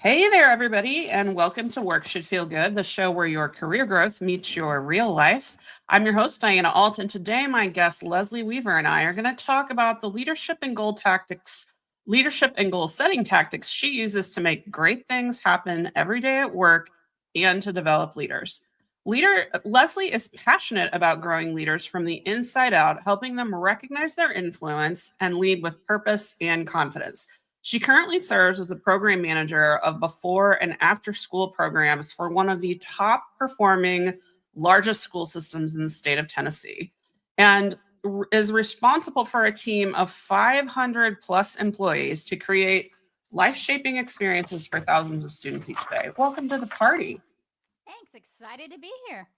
Hey there, everybody, and welcome to Work Should Feel Good, the show where your career growth meets your real life. I'm your host, Diana Alt, and today my guest, Leslie Weaver, and I are going to talk about the leadership and goal setting tactics she uses to make great things happen every day at work and to develop leaders. Leslie is passionate about growing leaders from the inside out, helping them recognize their influence and lead with purpose and confidence. She currently serves as the program manager of before and after school programs for one of the top performing largest school systems in the state of Tennessee and is responsible for a team of 500 plus employees to create life shaping experiences for thousands of students each day. Welcome to the party. Thanks. Excited to be here.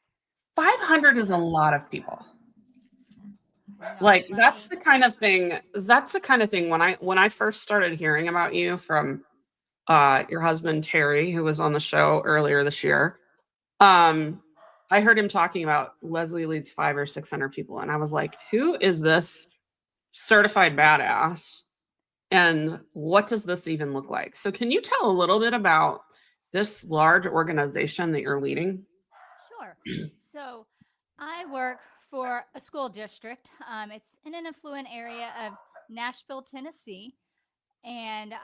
500 is a lot of people. No, Like that's the kind of thing when I first started hearing about you from your husband Terry, who was on the show earlier this year. Um, I heard him talking about Leslie leads 500 or 600 people, and I was like, "Who is this certified badass? And what does this even look like?" So, can you tell a little bit about this large organization that you're leading? sure. So I work for a school district. It's in an affluent area of Nashville, Tennessee. And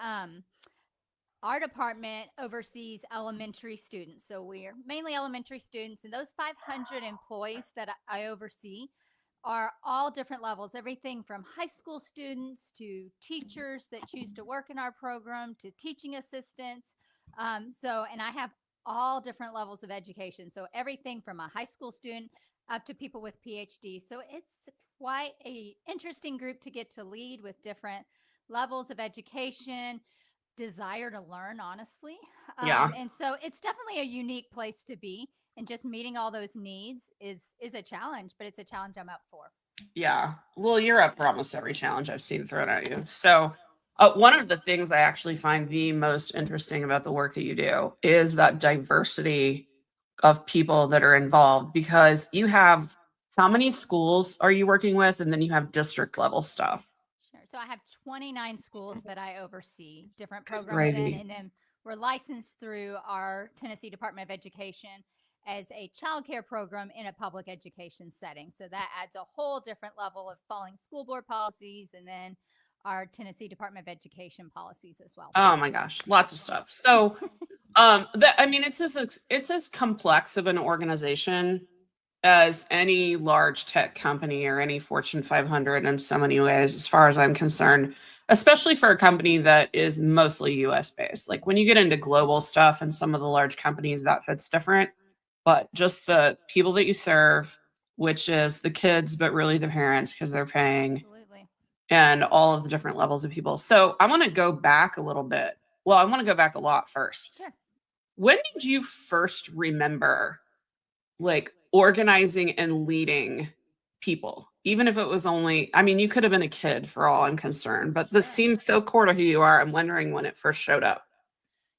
our department oversees elementary students. So we're mainly elementary students. And those 500 employees that I oversee are all different levels, everything from high school students to teachers that choose to work in our program to teaching assistants. And I have all different levels of education. So everything from a high school student up to people with PhD. So it's quite a interesting group to get to lead with different levels of education, desire to learn, honestly. Yeah. And so it's definitely a unique place to be. And just meeting all those needs is a challenge, but it's a challenge I'm up for. Yeah. Well, you're up for almost every challenge I've seen thrown at you. So, one of the things I actually find the most interesting about the work that you do is that diversity of people that are involved because you have how many schools are you working with? And then you have district level stuff. Sure. So I have 29 schools that I oversee different Good programs in, gravy. and then we're licensed through our Tennessee Department of Education as a child care program in a public education setting. So that adds a whole different level of following school board policies and then our Tennessee Department of Education policies as well. Oh my gosh, lots of stuff. So, that I mean, it's as complex of an organization as any large tech company or any Fortune 500 in so many ways, as far as I'm concerned, especially for a company that is mostly US based. Like when you get into global stuff and some of the large companies, that hits different. But just the people that you serve, which is the kids, but really the parents because they're paying, Absolutely. and all of the different levels of people. So I want to go back a little bit. Well, I want to go back a lot first. Sure. When did you first remember like organizing and leading people, even if it was only, I mean, you could have been a kid for all I'm concerned, but this Sure. seems so core to who you are. I'm wondering when it first showed up.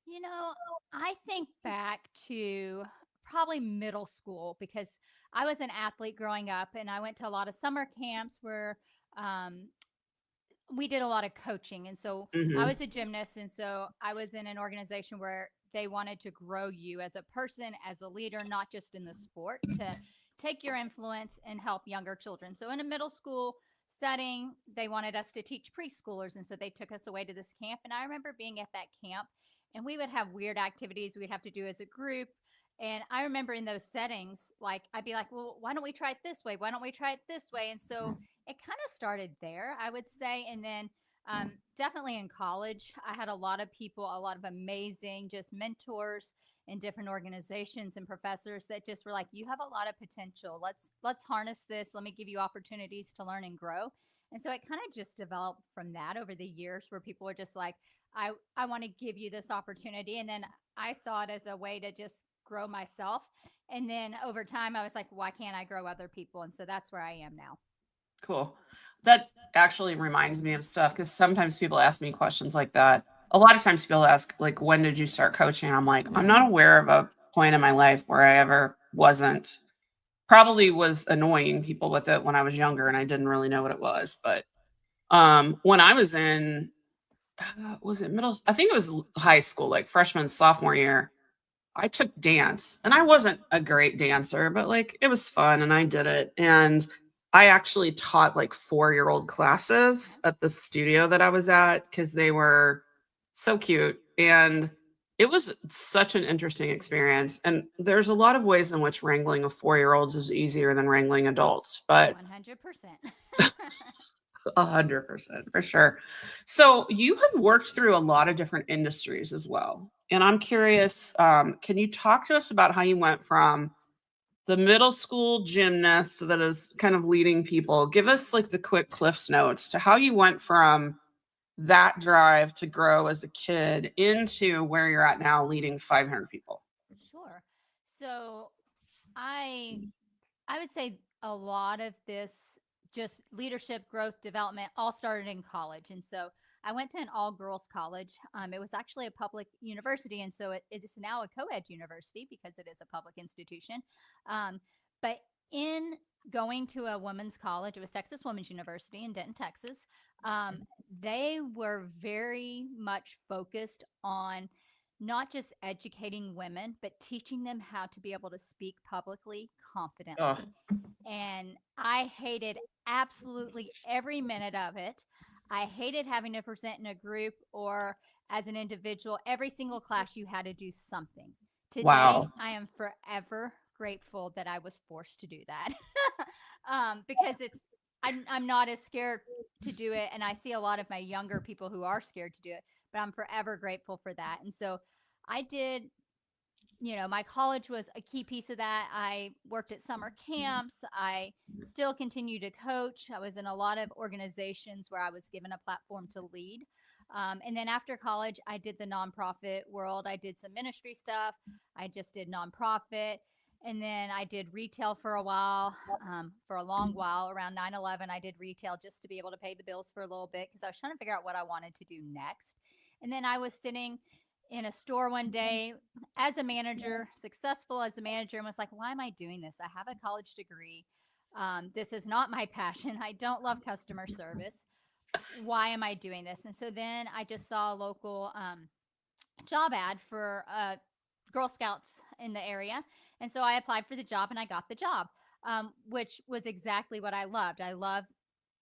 You know, I think back to probably middle school because I was an athlete growing up and I went to a lot of summer camps where um, we did a lot of coaching. And so I Hmm. was a gymnast. And so I was in an organization where they wanted to grow you as a person, as a leader, not just in the sport, to take your influence and help younger children. So in a middle school setting, they wanted us to teach preschoolers. And so they took us away to this camp. And I remember being at that camp and we would have weird activities we'd have to do as a group. And I remember in those settings, like I'd be like, well, why don't we try it this way? Why don't we try it this way? And so it kind of started there, I would say. And then definitely in college, I had a lot of people, a lot of amazing just mentors in different organizations and professors that just were like, you have a lot of potential. Let's harness this. Let me give you opportunities to learn and grow. And so it kind of just developed from that over the years where people were just like, I want to give you this opportunity. And then I saw it as a way to just grow myself. And then over time, I was like, why can't I grow other people? And so that's where I am now. Cool. That actually reminds me of stuff because sometimes people ask me questions like that. A lot of times people ask, like, when did you start coaching? And I'm like, I'm not aware of a point in my life where I ever wasn't. Probably was annoying people with it when I was younger and I didn't really know what it was. But when I was in was it middle? I think it was high school, like freshman, sophomore year. I took dance and I wasn't a great dancer, but like it was fun and I did it. And I actually taught like 4-year-old classes Okay. at the studio that I was at because they were so cute. And it was such an interesting experience. And there's a lot of ways in which wrangling a 4-year-olds is easier than wrangling adults, but 100%. 100% for sure. So you have worked through a lot of different industries as well. And I'm curious, can you talk to us about how you went from the middle school gymnast that is kind of leading people? Give us like the quick Cliffs notes to how you went from that drive to grow as a kid into where you're at now, leading 500 people. Sure. So I I would say a lot of this just leadership growth development all started in college. And so I went to an all girls college. It was actually a public university. And so it is now a co ed university because it is a public institution. Um, but in going to a women's college, it was Texas Women's University in Denton, Texas. Um, they were very much focused on not just educating women, but teaching them how to be able to speak publicly Oh, confidently. And I hated absolutely every minute of it. I hated having to present in a group or as an individual. Every single class, you had to do something. Today, wow. I am forever grateful that I was forced to do that because I'm not as scared to do it. And I see a lot of my younger people who are scared to do it, but I'm forever grateful for that. And so I did, my college was a key piece of that. I worked at summer camps. I still continue to coach. I was in a lot of organizations where I was given a platform to lead. And then after college, I did the nonprofit world. I did some ministry stuff. I just did nonprofit. And then I did retail for a while, for a long while. Around 9/11, I did retail just to be able to pay the bills for a little bit because I was trying to figure out what I wanted to do next. And then I was sitting in a store one day as a manager, successful as a manager, and was like, why am I doing this? I have a college degree. This is not my passion. I don't love customer service. Why am I doing this? And so then I just saw a local job ad for Girl Scouts in the area. And so I applied for the job and I got the job, which was exactly what I loved. I love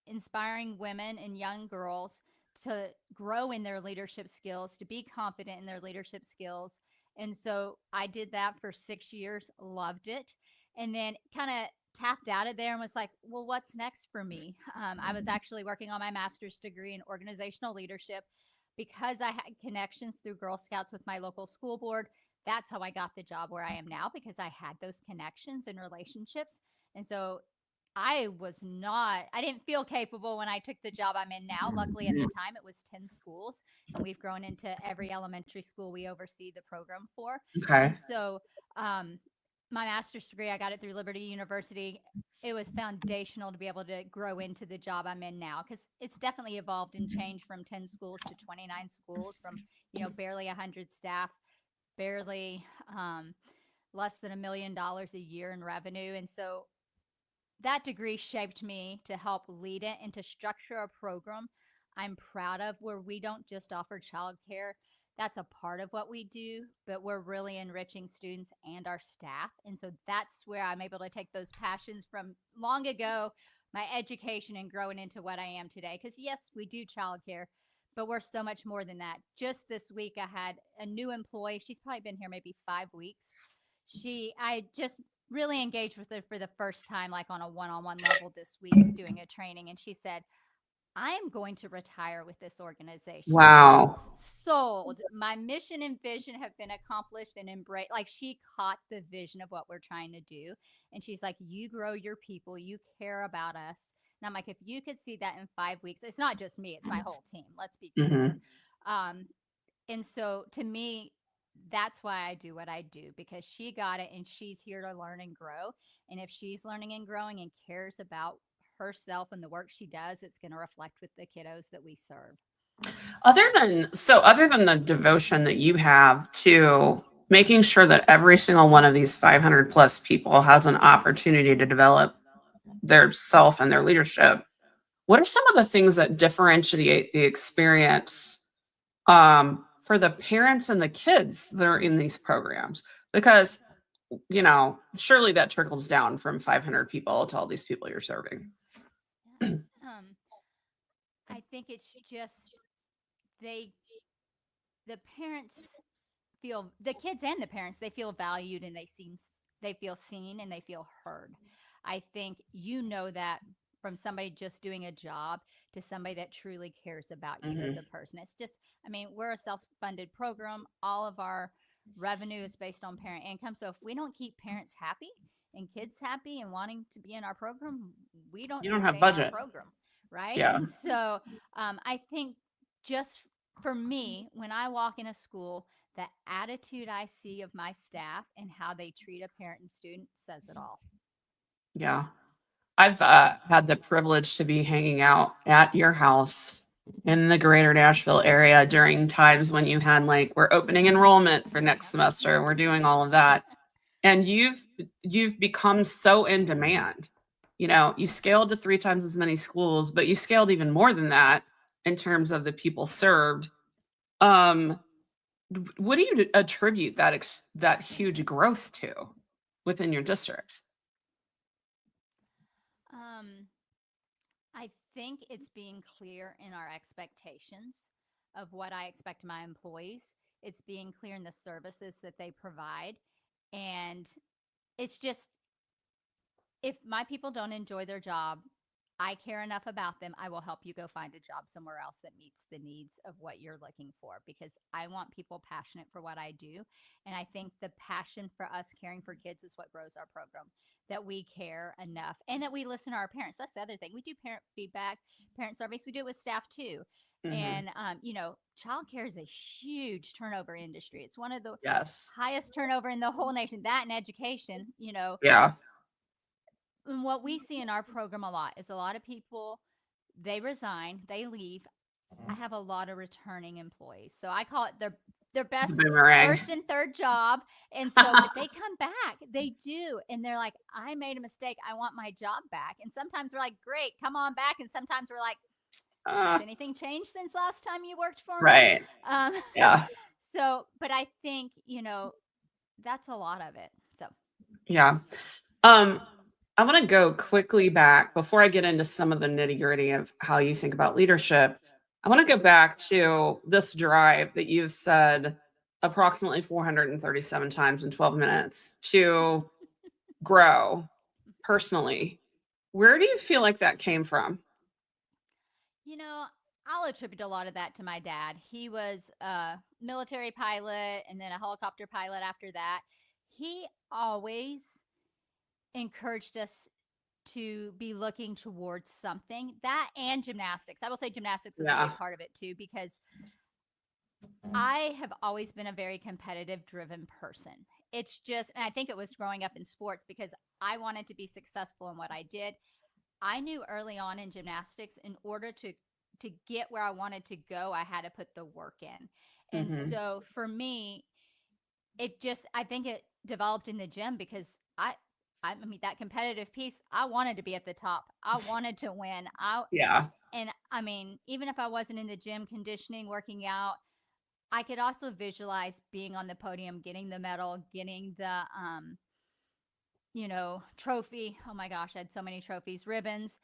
inspiring women and young girls to grow in their leadership skills, to be confident in their leadership skills. And so I did that for 6 years, loved it, and then kind of tapped out of there and was like, well, what's next for me? I was actually working on my master's degree in organizational leadership because I had connections through Girl Scouts with my local school board. That's how I got the job where I am now because I had those connections and relationships. And so I didn't feel capable when I took the job I'm in now. Luckily, at the time, it was 10 schools, and we've grown into every elementary school we oversee the program for. Okay. And so, um, my master's degree, I got it through Liberty University. It was foundational to be able to grow into the job I'm in now because it's definitely evolved and changed from 10 schools to 29 schools, from barely 100 staff, barely less than $1 million a year in revenue. And so that degree shaped me to help lead it and to structure a program I'm proud of where we don't just offer childcare. That's a part of what we do, but we're really enriching students and our staff. And so that's where I'm able to take those passions from long ago, my education, and growing into what I am today. Because, yes, we do childcare, but we're so much more than that. Just this week, I had a new employee. She's probably been here maybe 5 weeks. I just really engaged with her for the first time, like on a one on one level this week, doing a training. And she said, I am going to retire with this organization. Wow. Sold. My mission and vision have been accomplished and embraced. Like, she caught the vision of what we're trying to do. And she's like, you grow your people, you care about us. And I'm like, if you could see that in 5 weeks, it's not just me, it's my whole team. Let's be clear. Hmm. Um, and so to me, that's why I do what I do, because she got it and she's here to learn and grow. And if she's learning and growing and cares about herself and the work she does, it's going to reflect with the kiddos that we serve. Other than the devotion that you have to making sure that every single one of these 500 plus people has an opportunity to develop their self and their leadership, what are some of the things that differentiate the experience for the parents and the kids that are in these programs, because surely that trickles down from 500 people to all these people you're serving. Yeah. I think it's just they, the parents feel, the kids and the parents, they feel valued and they feel seen and they feel heard. I think that from somebody just doing a job to somebody that truly cares about you as Mhm. a person. It's just, I mean, we're a self-funded program. All of our revenue is based on parent income. So if we don't keep parents happy and kids happy and wanting to be in our program, we don't You don't have sustain our budget. program, right? Yeah. And so I think just for me, when I walk in a school, the attitude I see of my staff and how they treat a parent and student says it all. Yeah. I've had the privilege to be hanging out at your house in the greater Nashville area during times when you had like, we're opening enrollment for next Yep. semester and we're doing all of that. And you've become so in demand. You scaled to 3 times as many schools, but you scaled even more than that in terms of the people served. Um, what do you attribute that huge growth to within your district? Um, I think it's being clear in our expectations of what I expect my employees. It's being clear in the services that they provide. And it's just, if my people don't enjoy their job, I care enough about them. I will help you go find a job somewhere else that meets the needs of what you're looking for, because I want people passionate for what I do. And I think the passion for us caring for kids is what grows our program, that we care enough and that we listen to our parents. That's the other thing. We do parent feedback, parent surveys. We do it with staff too. Hmm. And, childcare is a huge turnover industry. It's one of the Yes. highest turnover in the whole nation, that and education, Yeah. and what we see in our program a lot is a lot of people, they resign, they leave. I have a lot of returning employees. So I call it their The best boomerang. first and third job. And so, but they come back. They do. And they're like, I made a mistake. I want my job back. And sometimes we're like, great, come on back. And sometimes we're like, has Uh, anything changed since last time you worked for me? right. Um, Yeah. so, but I think, that's a lot of it. So, Yeah. Um, I want to go quickly back before I get into some of the nitty-gritty of how you think about leadership. I want to go back to this drive that you've said approximately 437 times in 12 minutes to grow personally. Where do you feel like that came from? You know, I'll attribute a lot of that to my dad. He was a military pilot and then a helicopter pilot after that. He always encouraged us to be looking towards something, that and gymnastics. I will say gymnastics was a Yeah. big part of it too, because I have always been a very competitive driven person. It's just, and I think it was growing up in sports because I wanted to be successful in what I did. I knew early on in gymnastics, in order to get where I wanted to go, I had to put the work in. And Hmm. so for me, I think it developed in the gym because I mean that competitive piece, I wanted to be at the top. I wanted to win. Yeah. And I mean, even if I wasn't in the gym conditioning, working out, I could also visualize being on the podium, getting the medal, getting the trophy. Oh my gosh, I had so many trophies, ribbons.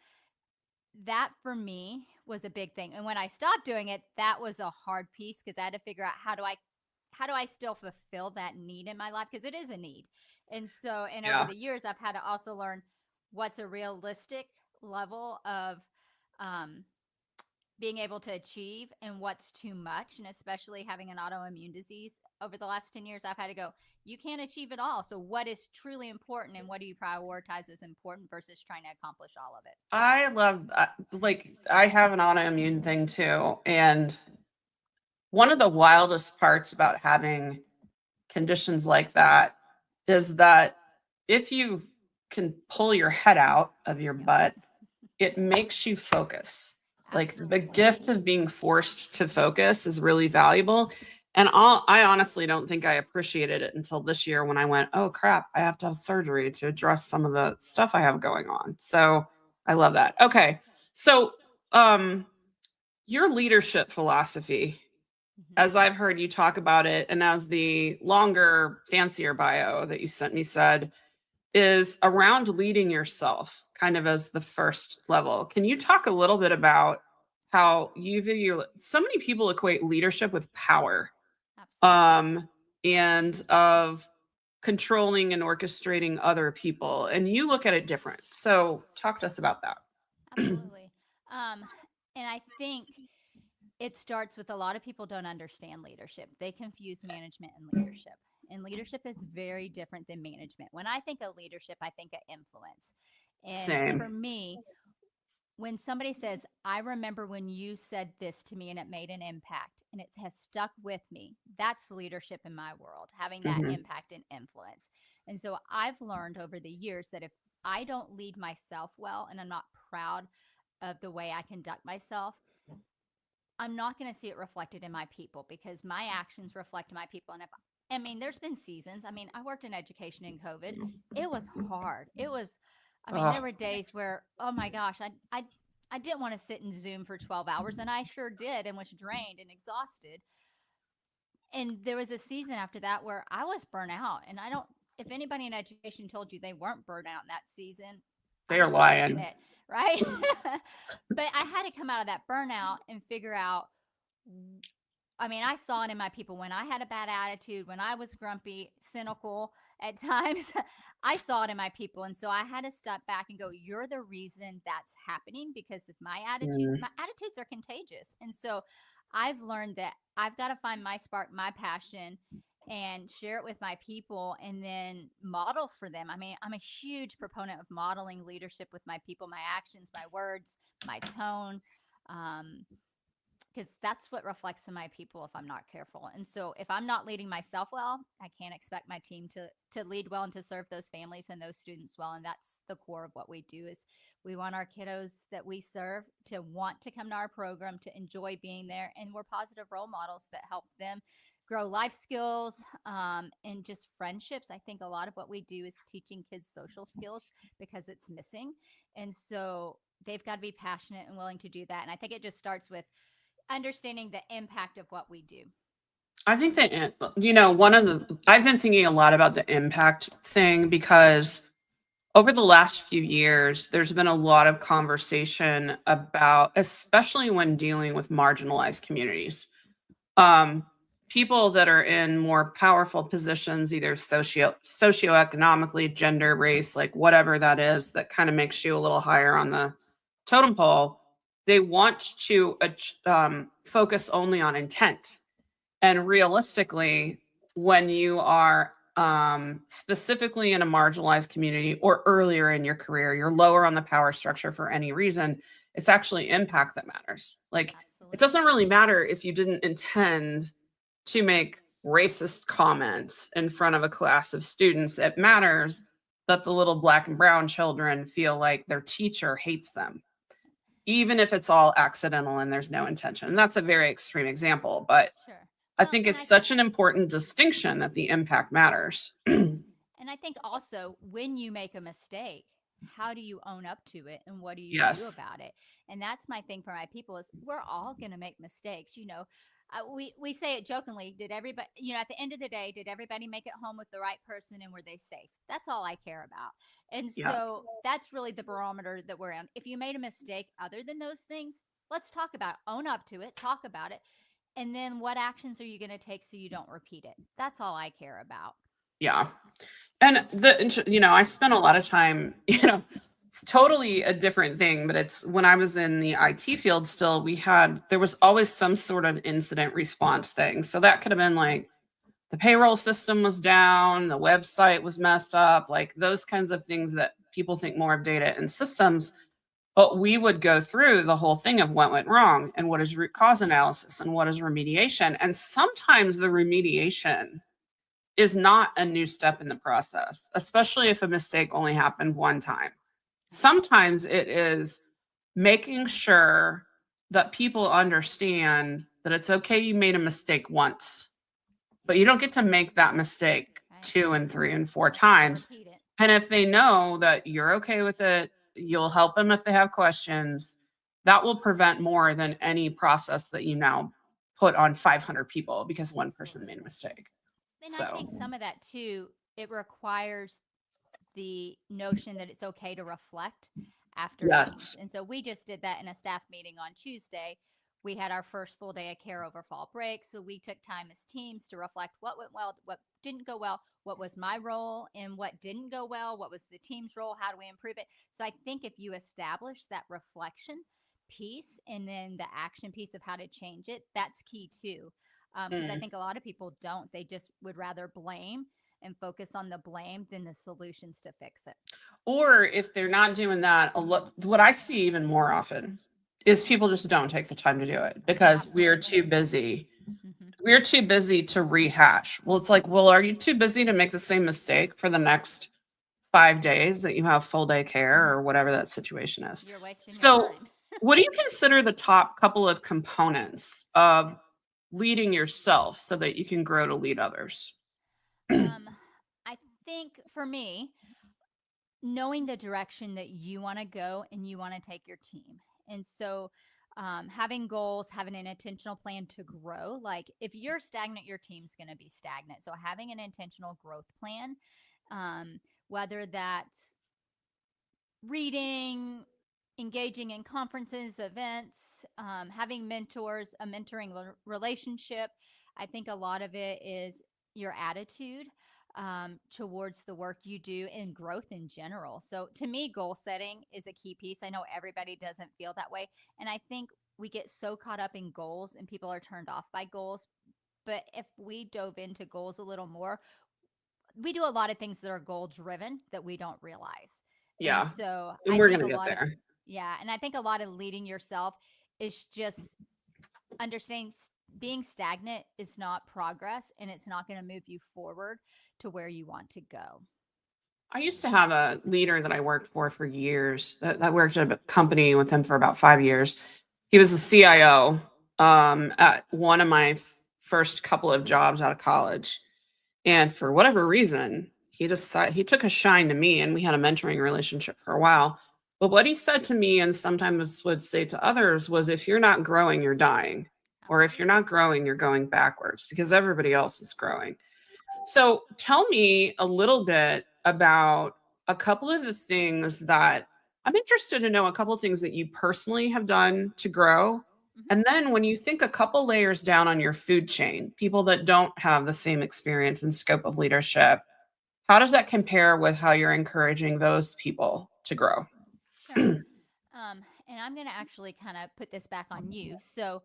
That for me was a big thing. And when I stopped doing it, that was a hard piece because I had to figure out how do I still fulfill that need in my life, because it is a need. And so, and over Yeah. the years I've had to also learn what's a realistic level of um being able to achieve and what's too much. And especially having an autoimmune disease over the last 10 years, I've had to go, you can't achieve it all. So what is truly important and what do you prioritize as important versus trying to accomplish all of it? I love that. Like, I have an autoimmune thing too. And one of the wildest parts about having conditions like that is that if you can pull your head out of your Yep. butt, it makes you focus. Like, the Absolutely. gift of being forced to focus is really valuable. And I honestly don't think I appreciated it until this year when I went, oh crap, I have to have surgery to address some of the stuff I have going on. So I love that. Okay. So, your leadership philosophy. Hmm. as I've heard you talk about it, and as the longer, fancier bio that you sent me said, is around leading yourself, kind of as the first level. Can you talk a little bit about how you view so many people equate leadership with power, Absolutely. and of controlling and orchestrating other people, and you look at it different. So talk to us about that. Absolutely. Um, and I think it starts with a lot of people don't understand leadership. They confuse management and leadership. And leadership is very different than management. When I think of leadership, I think of influence. And for Same. me, when somebody says, I remember when you said this to me and it made an impact and it has stuck with me, that's leadership in my world, having that Hmm. impact and influence. And so I've learned over the years that if I don't lead myself well and I'm not proud of the way I conduct myself, I'm not going to see it reflected in my people because my actions reflect my people. And if I mean, there's been seasons. I mean, I worked in education in COVID. It was hard. It was, I mean, there Oh, were days where, oh my gosh, I didn't want to sit in Zoom for 12 hours, and I sure did, and was drained and exhausted. And there was a season after that where I was burnt out, and I don't. If anybody in education told you they weren't burnt out in that season, I they're would question lying. it, right? But I had to come out of that burnout and figure out. I mean, I saw it in my people when I had a bad attitude, when I was grumpy, cynical at times. I saw it in my people. And so I had to step back and go, you're the reason that's happening because of Mm. my attitudes are contagious. And so I've learned that I've got to find my spark, my passion, and share it with my people and then model for them. I mean, I'm a huge proponent of modeling leadership with my people, my actions, my words, my tone. Um, because that's what reflects in my people if I'm not careful. And so if I'm not leading myself well, I can't expect my team to lead well and to serve those families and those students well. And that's the core of what we do is we want our kiddos that we serve to want to come to our program, to enjoy being there, and we're positive role models that help them grow life skills and just friendships. I think a lot of what we do is teaching kids social skills because it's missing. And so they've got to be passionate and willing to do that. And I think it just starts with understanding the impact of what we do. I think that, one of I've been thinking a lot about the impact thing because over the last few years, there's been a lot of conversation about, especially when dealing with marginalized communities, um, people that are in more powerful positions, either socioeconomically, gender, race, like whatever that is, that kind of makes you a little higher on the totem pole. They want to focus only on intent, and realistically, when you are specifically in a marginalized community or earlier in your career, you're lower on the power structure for any reason, it's actually impact that matters. Like, it Absolutely. doesn't really matter if you didn't intend to make racist comments in front of a class of students. It matters that the little black and brown children feel like their teacher hates them, even if it's all accidental and there's no intention. And that's a very extreme example, but Sure. I Well, think it's such an important distinction that the impact matters. and I think also when you make a mistake, how do you own up to it and what do you do Yes. about it? And that's my thing for my people is we're all going to make mistakes. We say it jokingly. Did everybody, at the end of the day, did everybody make it home with the right person and were they safe? That's all I care about. And Yeah. so that's really the barometer that we're in. If you made a mistake other than those things, let's talk about it. Own up to it, talk about it. And then what actions are you going to take so you don't repeat it? That's all I care about. Yeah. And I spent a lot of time, it's totally a different thing, but it's when I was in the IT field still, there was always some sort of incident response thing. So that could have been like the payroll system was down, the website was messed up, like those kinds of things that people think more of data and systems. But we would go through the whole thing of what went wrong and what is root cause analysis and what is remediation. And sometimes the remediation is not a new step in the process, especially if a mistake only happened one time. Sometimes it is making sure that people understand that it's okay you made a mistake once, but you don't get to make that mistake Right? two and three and four And times. repeat it. And if they know that you're okay with it, you'll help them if they have questions. That will prevent more than any process that you now put on 500 people because one person made a mistake. And I think So, some of that too, it requires the notion that it's okay to reflect after meetings. yes. And so we just did that in a staff meeting on Tuesday. We had our first full day of care over fall break. So we took time as teams to reflect what went well, what didn't go well, what was my role and what didn't go well, what was the team's role, how do we improve it. So I think if you establish that reflection piece and then the action piece of how to change it, that's key too. Because I Mm. think a lot of people don't. They just would rather blame and focus on the blame than the solutions to fix it. Or if they're not doing that, what I see even more often is people just don't take the time to do it because we're too Absolutely. busy. Hmm. We're too busy to rehash. Well, it's like, well, are you too busy to make the same mistake for the next 5 days that you have full day care or whatever that situation is? You're wasting your So, time. what do you consider the top couple of components of leading yourself so that you can grow to lead others? Um, I think for me, knowing the direction that you want to go and you want to take your team. And so, having goals, having an intentional plan to grow. Like if you're stagnant, your team's going to be stagnant. So, having an intentional growth plan, whether that's reading, engaging in conferences, events, having mentors, a mentoring relationship. I think a lot of it is your attitude towards the work you do and growth in general. So, to me, goal setting is a key piece. I know everybody doesn't feel that way. And I think we get so caught up in goals and people are turned off by goals. But if we dove into goals a little more, we do a lot of things that are goal driven that we don't realize. And Yeah, so and I we're think gonna a get lot of, there. yeah, and I think a lot of leading yourself is just understanding being stagnant is not progress and it's not going to move you forward to where you want to go. I used to have a leader that I worked for years. That worked at a company with him for about 5 years. He was a CIO at one of my first couple of jobs out of college, and for whatever reason, he took a shine to me, and we had a mentoring relationship for a while. But what he said to me, and sometimes would say to others, was, "If you're not growing, you're dying, or if you're not Absolutely. growing, you're going backwards because everybody else is growing." So tell me a little bit about a couple of the things that I'm interested to know, a couple of things that you personally have done to grow. Hmm. And then when you think a couple layers down on your food chain, people that don't have the same experience and scope of leadership, how does that compare with how you're encouraging those people to grow? Sure. And I'm going to actually kind of put this back on you. So,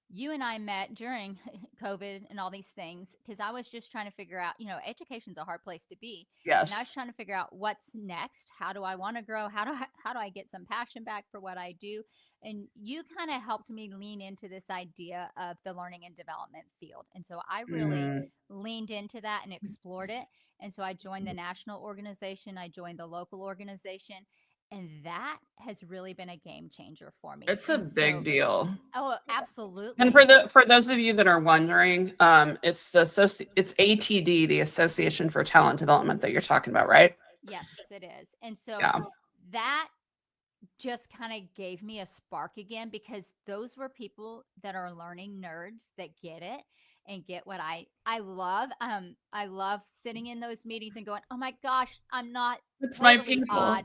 you and I met during COVID and all these things because I was just trying to figure out, education's a hard place to be. And I was Yes. trying to figure out what's next. How do I want to grow? How do I get some passion back for what I do? And you kind of helped me lean into this idea of the learning and development field. And so I really Mm. leaned into that and explored it. And so I joined the national organization, I joined the local organization, and that has really been a game changer for me. It's a And big so, deal. oh, And absolutely. for those of you that are wondering, it's ATD, the Association for Talent Development that you're talking about, right? Yes, it is. And so Yeah. that just kind of gave me a spark again because those were people that are learning nerds that get it and get what I love. I love sitting in those meetings and going, "Oh my gosh, I'm not It's my totally people. odd."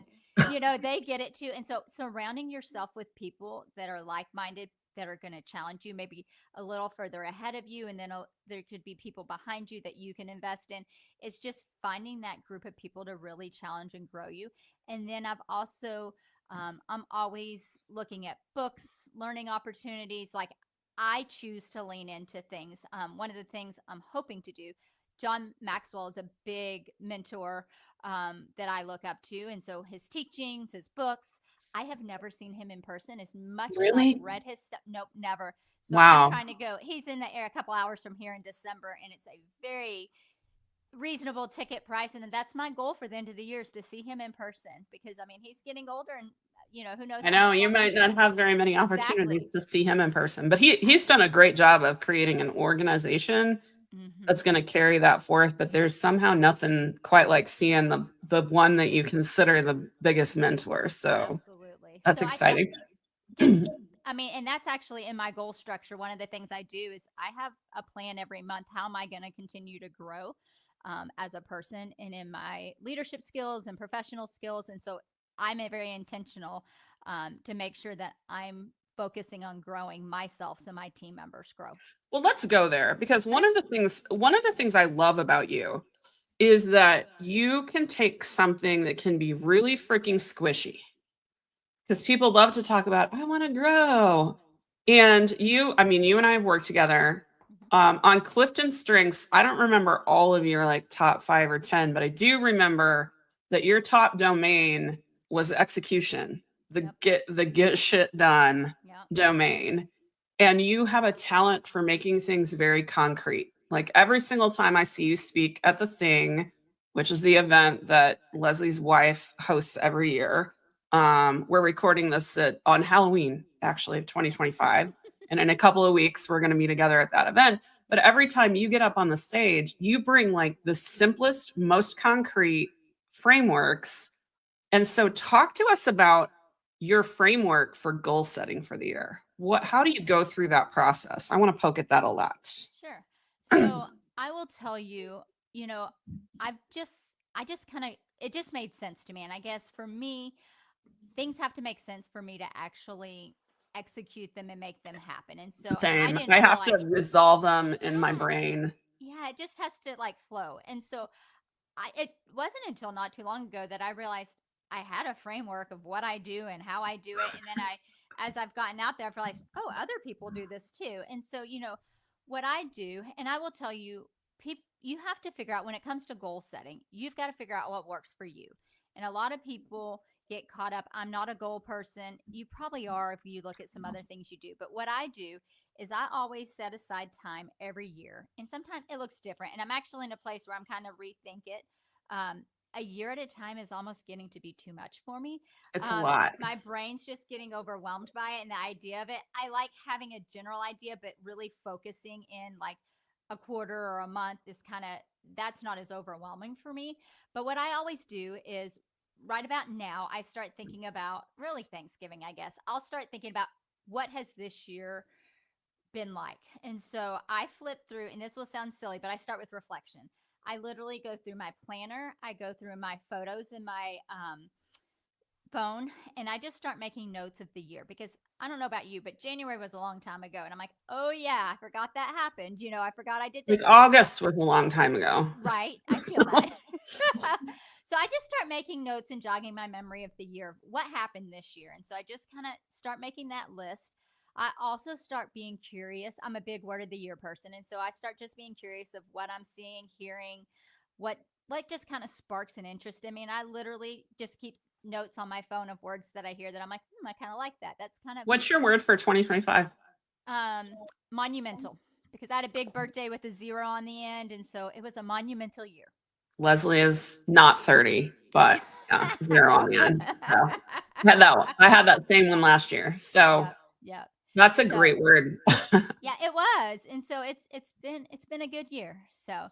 They get it too. And so surrounding yourself with people that are like-minded that are going to challenge you maybe a little further ahead of you and then there could be people behind you that you can invest in. It's just finding that group of people to really challenge and grow you. And then I've also I'm always looking at books, learning opportunities. Like I choose to lean into things. One of the things I'm hoping to do, John Maxwell is a big mentor that I look up to. And so his teachings, his books, I have never seen him in person as much as I've Really? read his stuff. Nope, never. So I'm Wow. trying to go. He's in the air a couple hours from here in December, and it's a very reasonable ticket price, and that's my goal for the end of the year is to see him in person because I mean he's getting older and who knows I how know much you longer might he's not have very many opportunities exactly. to see him in person, but he's done a great job of creating an organization Hmm. that's going to carry that forth. But there's somehow nothing quite like seeing the one that you consider the biggest mentor. So Absolutely. that's So I think exciting. just I mean, and that's actually in my goal structure. One of the things I do is I have a plan every month. How am I going to continue to grow as a person and in my leadership skills and professional skills? And so I'm very intentional to make sure that I'm focusing on growing myself so my team members grow. Well, let's go there because Okay. one of the things I love about you is that you can take something that can be really freaking squishy because people love to talk about, I want to grow. And I mean, you and I have worked together on Clifton Strengths. I don't remember all of your like top 5 or 10, but I do remember that your top domain was execution, Yep. the get shit done Yep. domain. And you have a talent for making things very concrete. Like every single time I see you speak at the thing, which is the event that Leslie's wife hosts every year. We're recording this on Halloween, actually, of 2025. And in a couple of weeks, we're going to meet together at that event. But every time you get up on the stage, you bring like the simplest, most concrete frameworks. And so, talk to us about your framework for goal setting for the year. How do you go through that process? I want to poke at that a lot. Sure. So I will tell you, you know, I just kind of, it just made sense to me. And I guess for me, things have to make sense for me to actually execute them and make them happen. And so I Same. didn't I have to realize, resolve them in my yeah, brain. yeah, it just has to like flow. And so it wasn't until not too long ago that I realized I had a framework of what I do and how I do it. And then as I've gotten out there, I've realized, oh, other people do this too. And so, what I do, and I will tell you, you have to figure out when it comes to goal setting, you've got to figure out what works for you. And a lot of people get caught up. I'm not a goal person. You probably are if you look at some other things you do. But what I do is I always set aside time every year. And sometimes it looks different. And I'm actually in a place where I'm kind of rethink it. A year at a time is almost getting to be too much for me. It's a lot. My brain's just getting overwhelmed by it and the idea of it. I like having a general idea, but really focusing in like a quarter or a month is kind of, that's not as overwhelming for me. But what I always do is right about now, I start thinking about really Thanksgiving, I guess. I'll start thinking about what has this year been like. And so I flip through, and this will sound silly, but I start with reflection. I literally go through my planner, I go through my photos in my phone, and I just start making notes of the year because I don't know about you, but January was a long time ago. And I'm like, oh, yeah, I forgot that happened. I forgot I did Like this. August was a long time ago. Right. I feel that. So I just start making notes and jogging my memory of the year of what happened this year. And so I just kind of start making that list. I also start being curious. I'm a big word of the year person. And so I start just being curious of what I'm seeing, hearing, what like just kind of sparks an interest in me. And I literally just keep notes on my phone of words that I hear that I'm like, I kind of like that. That's kind of What's your word for 2025? um, monumental because I had a big birthday with a 0 on the end. And so it was a monumental year. Leslie is not 30, but yeah, 0 on the end. So I had that same one last year. So Yep, yep. that's a So great word. yeah, it was, and so it's been a good year. So,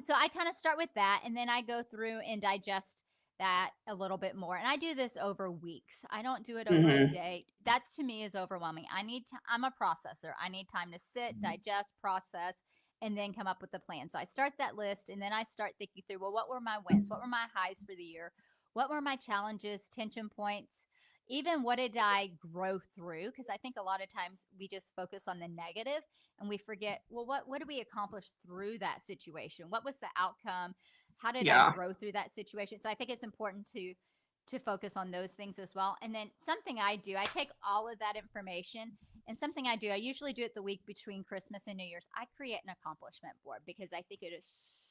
so I kind of start with that, and then I go through and digest that a little bit more. And I do this over weeks. I don't do it over a Mhm. day. That to me is overwhelming. I'm a processor. I need time to sit, digest, process, and then come up with a plan. So I start that list, and then I start thinking through, well, what were my wins? What were my highs for the year? What were my challenges, tension points? Even what did I grow through? Because I think a lot of times we just focus on the negative and we forget, well, what did we accomplish through that situation? What was the outcome? How did I Yeah. grow through that situation? So I think it's important to focus on those things as well. And then something I do, I take all of that information and something I do, I usually do it the week between Christmas and New Year's. I create an accomplishment board because I think it is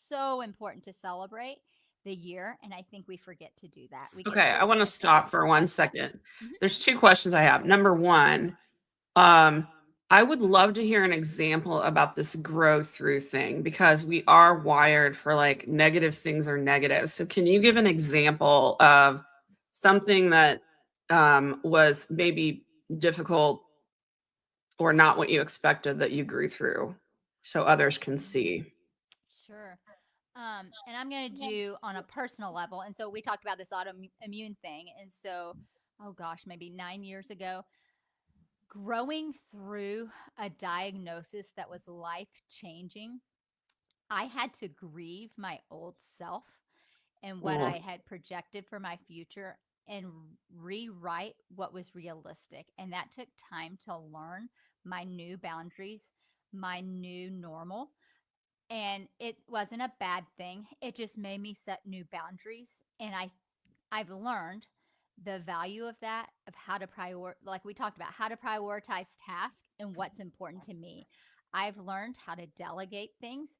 so important to celebrate the year. And I think we forget to do that. We get Okay, so I want to focused on stop for one what's next. second. Mhm. There's two questions I have. Number one, um, I would love to hear an example about this grow through thing because we are wired for like negative things are negative. So can you give an example of something that was maybe difficult or not what you expected that you grew through so others can see? Sure. And I'm going to do on a personal level. And so we talked about this autoimmune thing. And so, oh gosh, maybe 9 years ago, Growing through a diagnosis that was life changing, I had to grieve my old self and what Oh, I had projected for my future and rewrite what was realistic. And that took time to learn my new boundaries, my new normal. And it wasn't a bad thing. It just made me set new boundaries. And I've learned the value of that, of how to like we talked about, how to prioritize tasks and what's important to me. I've learned how to delegate things.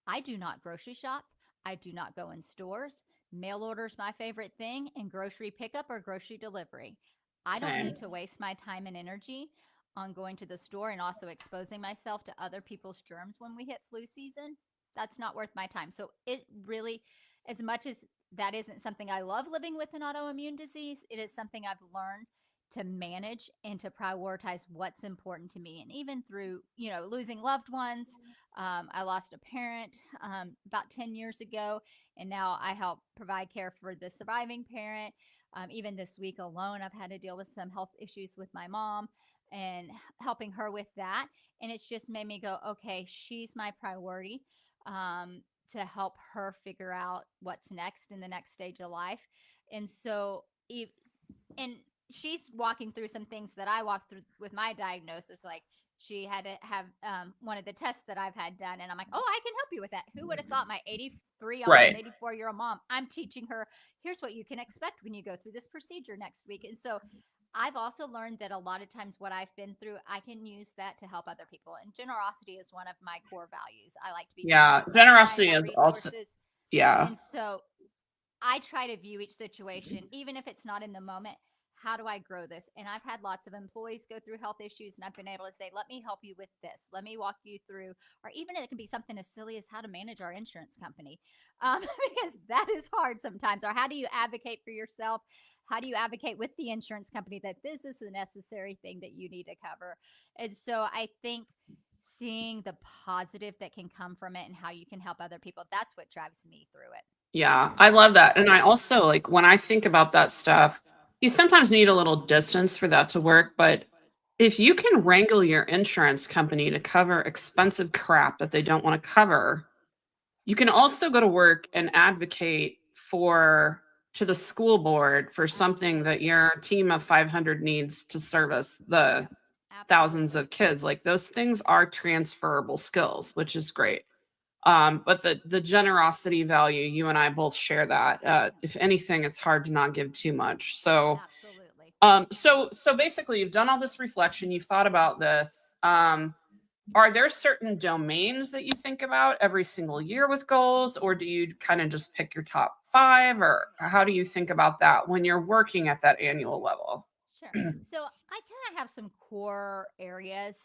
I do not grocery shop. I do not go in stores. Mail order is my favorite thing, and grocery pickup or grocery delivery. I don't same. need to waste my time and energy on going to the store and also exposing myself to other people's germs when we hit flu season. That's not worth my time. So it really, as much as that isn't something I love, living with an autoimmune disease, it is something I've learned to manage and to prioritize what's important to me. And even through, losing loved ones, I lost a parent about 10 years ago, and now I help provide care for the surviving parent. Even this week alone, I've had to deal with some health issues with my mom and helping her with that. And it's just made me go, okay, she's my priority. To help her figure out what's next in the next stage of life. And so, and she's walking through some things that I walked through with my diagnosis. Like, she had to have one of the tests that I've had done. And I'm like, oh, I can help you with that. Who would have thought my 83, almost Right. 84-year-old mom, I'm teaching her, here's what you can expect when you go through this procedure next week. And so I've also learned that a lot of times what I've been through, I can use that to help other people. And generosity is one of my core values. I like to be Yeah. generous with my time, Generosity my is also, resources. yeah. And so I try to view each situation, even if it's not in the moment, how do I grow this? And I've had lots of employees go through health issues, and I've been able to say, let me help you with this. Let me walk you through, or even it can be something as silly as how to manage our insurance company, because that is hard sometimes. Or how do you advocate for yourself? How do you advocate with the insurance company that this is a necessary thing that you need to cover? And so I think seeing the positive that can come from it and how you can help other people, that's what drives me through it. Yeah. I love that. And I also like when I think about that stuff, you sometimes need a little distance for that to work. But if you can wrangle your insurance company to cover expensive crap that they don't want to cover, you can also go to work and advocate for to the school board for something that Absolutely. your team of 500 needs to service the Yep. thousands Absolutely. of kids. Like those things are transferable skills, which is great. But the generosity value, you and I both share that. Yep. If anything, it's hard to not give too much. So Absolutely. so basically you've done all this reflection, you've thought about this. Are there certain domains that you think about every single year with goals, or do you kind of just pick your top five, or how do you think about that when you're working at that annual level? Sure. So I kind of have some core areas.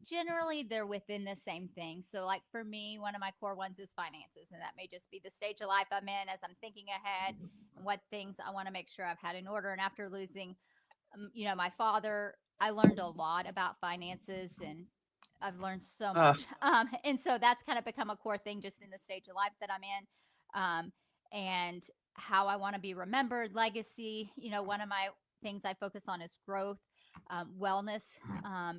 Generally, they're within the same thing. So, like for me, one of my core ones is finances, and that may just be the stage of life I'm in as I'm thinking ahead and what things I want to make sure I've had in order. And after losing, my father, I learned a lot about finances, and I've learned so Ugh, much. And so that's kind of become a core thing just in the stage of life that I'm in. And how I want to be remembered, legacy. One of my things I focus on is growth. Wellness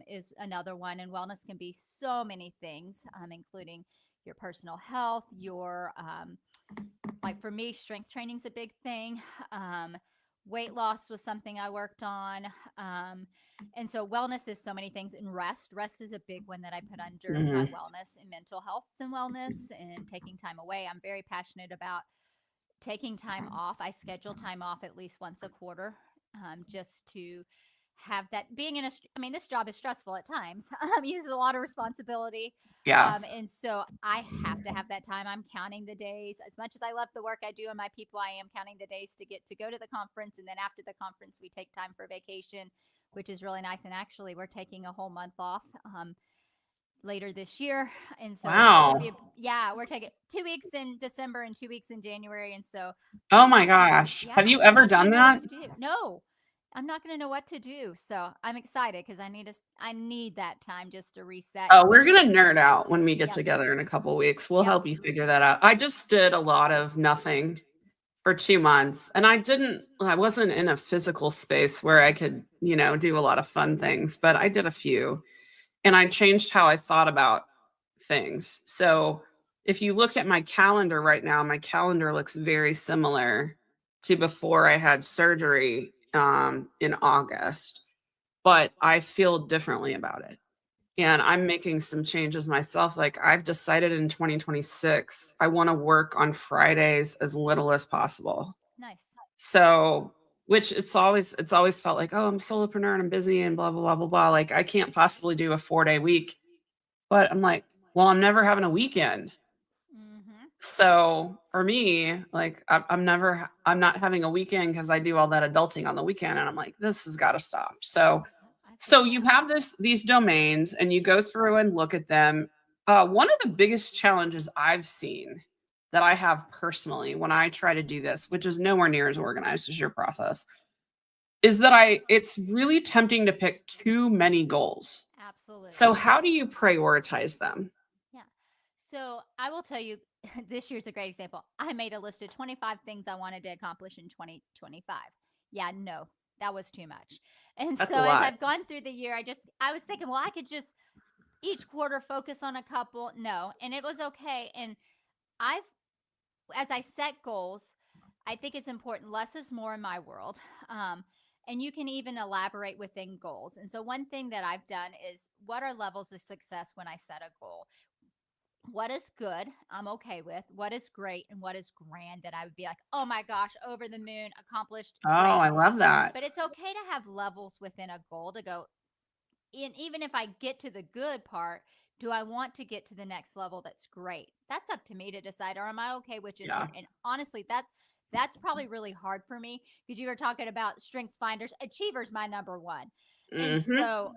is another one, and wellness can be so many things, including your personal health, your like for me, strength training is a big thing. Um, Weight loss was something I worked on. And so wellness is so many things. And rest is a big one that I put under my mhm. wellness and mental health and wellness and taking time away. I'm very passionate about taking time off. I schedule time off at least once a quarter, just to have that being in a, I mean, this job is stressful at times. Uses a lot of responsibility. Yeah. And so I have to have that time. I'm counting the days. As much as I love the work I do and my people, I am counting the days to get to go to the conference. And then after the conference, we take time for vacation, which is really nice. And actually, we're taking a whole month off. Later this year. And so that's going to be, Wow. yeah, we're taking 2 weeks in December and 2 weeks in January. And so Oh I'm my not going to, gosh. Have yeah, you I'm ever not going to done know what that? to do. No, I'm not going to know what to do. So I'm excited because I need that time just to reset, Oh, we're especially. gonna nerd out when we get Yep. together in a couple weeks. We'll Yep. help you figure that out. I just did a lot of nothing for 2 months. And I wasn't in a physical space where I could, do a lot of fun things, but I did a few. And I changed how I thought about things. So if you looked at my calendar right now, my calendar looks very similar to before I had surgery in August, but I feel differently about it. And I'm making some changes myself. Like I've decided in 2026, I want to work on Fridays as little as possible. Nice. So, which it's always felt like, oh, I'm a solopreneur and I'm busy and blah blah blah blah blah. Like I can't possibly do a 4-day week. But I'm like, well, I'm never having a weekend. Mm-hmm. So for me, like I'm not having a weekend because I do all that adulting on the weekend. And I'm like, this has got to stop. So, I feel so you that. have these domains and you go through and look at them. One of the biggest challenges I've seen that I have personally when I try to do this, which is nowhere near as organized as your process, is that it's really tempting to pick too many goals. So Absolutely. how do you prioritize them? Yeah. So I will tell you, this year's a great example. I made a list of 25 things I wanted to accomplish in 2025. Yeah, no, that was too much. And That's a so as lot. I've gone through the year, I was thinking, well, I could just each quarter focus on a couple. No, and it was okay. And I've, as I set goals, I think it's important. Less is more in my world. Um, and you can even elaborate within goals. And so, one thing that I've done is what are levels of success when I set a goal? What is good, I'm okay with, what is great, and what is grand that I would be like, oh my gosh, over the moon, accomplished, Oh, great. I love that. But it's okay to have levels within a goal to go, and even if I get to the good part, do I want to get to the next level that's great? That's up to me to decide, or am I okay with just Yeah. here? And honestly, that's probably really hard for me because you were talking about strengths finders. Achievers my number one. And Mhm. so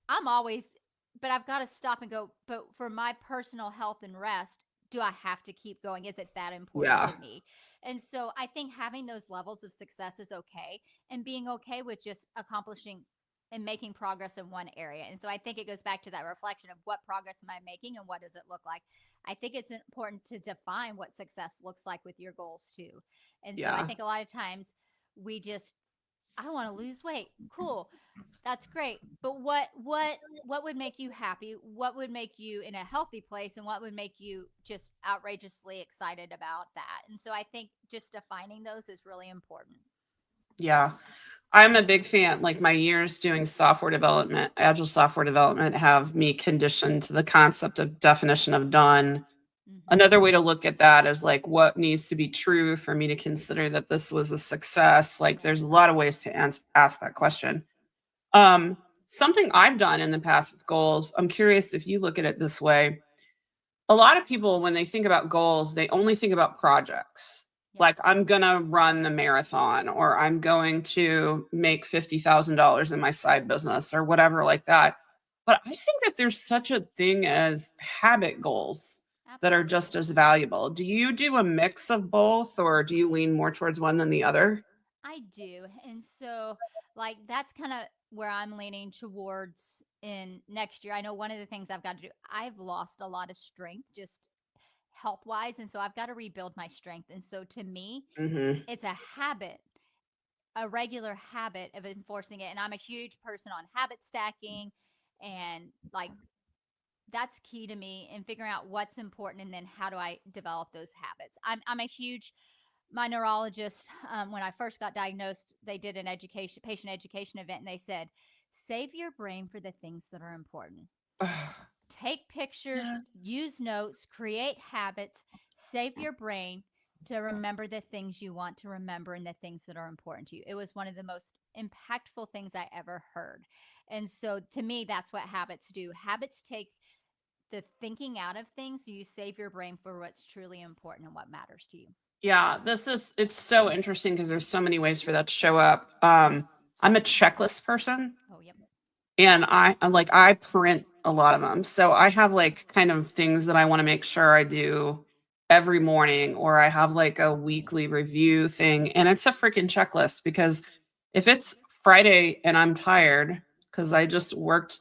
I'm always, but I've got to stop and go, but for my personal health and rest, do I have to keep going? Is it that important Yeah. to me? And so I think having those levels of success is okay, and being okay with just accomplishing and making progress in one area. And so I think it goes back to that reflection of what progress am I making and what does it look like? I think it's important to define what success looks like with your goals too. And so I Yeah. think a lot of times we just, I want to lose weight. Cool. That's great. But what would make you happy? What would make you in a healthy place, and what would make you just outrageously excited about that? And so I think just defining those is really important. Yeah. I'm a big fan. Like my years doing software development, agile software development have me conditioned to the concept of definition of done. Hmm. Another way to look at that is like what needs to be true for me to consider that this was a success. Like there's a lot of ways to ask that question. Something I've done in the past with goals, I'm curious if you look at it this way. A lot of people, when they think about goals, they only think about projects. Yep. Like, I'm going to run the marathon, or I'm going to make $50,000 in my side business, or whatever, like that. But I think that there's such a thing as habit goals that are just Absolutely. as valuable. Do you do a mix of both, or do you lean more towards one than the other? I do. And so, like, that's kind of where I'm leaning towards in next year. I know one of the things I've got to do, I've lost a lot of strength just health wise. And so I've got to rebuild my strength. And so to me, Hmm. it's a habit, a regular habit of enforcing it. And I'm a huge person on habit stacking, and like that's key to me in figuring out what's important and then how do I develop those habits. I'm a huge, my neurologist, when I first got diagnosed, they did an education patient education event, and they said, save your brain for the things that are important. Take pictures, use notes, create habits, save your brain to remember the things you want to remember and the things that are important to you. It was one of the most impactful things I ever heard. And so to me, that's what habits do. Habits take the thinking out of things, so you save your brain for what's truly important and what matters to you. Yeah, it's so interesting because there's so many ways for that to show up. I'm a checklist person. Oh, yep. And I'm like, I print a lot of them. So I have like kind of things that I want to make sure I do every morning, or I have like a weekly review thing. And it's a freaking checklist because if it's Friday and I'm tired because I just worked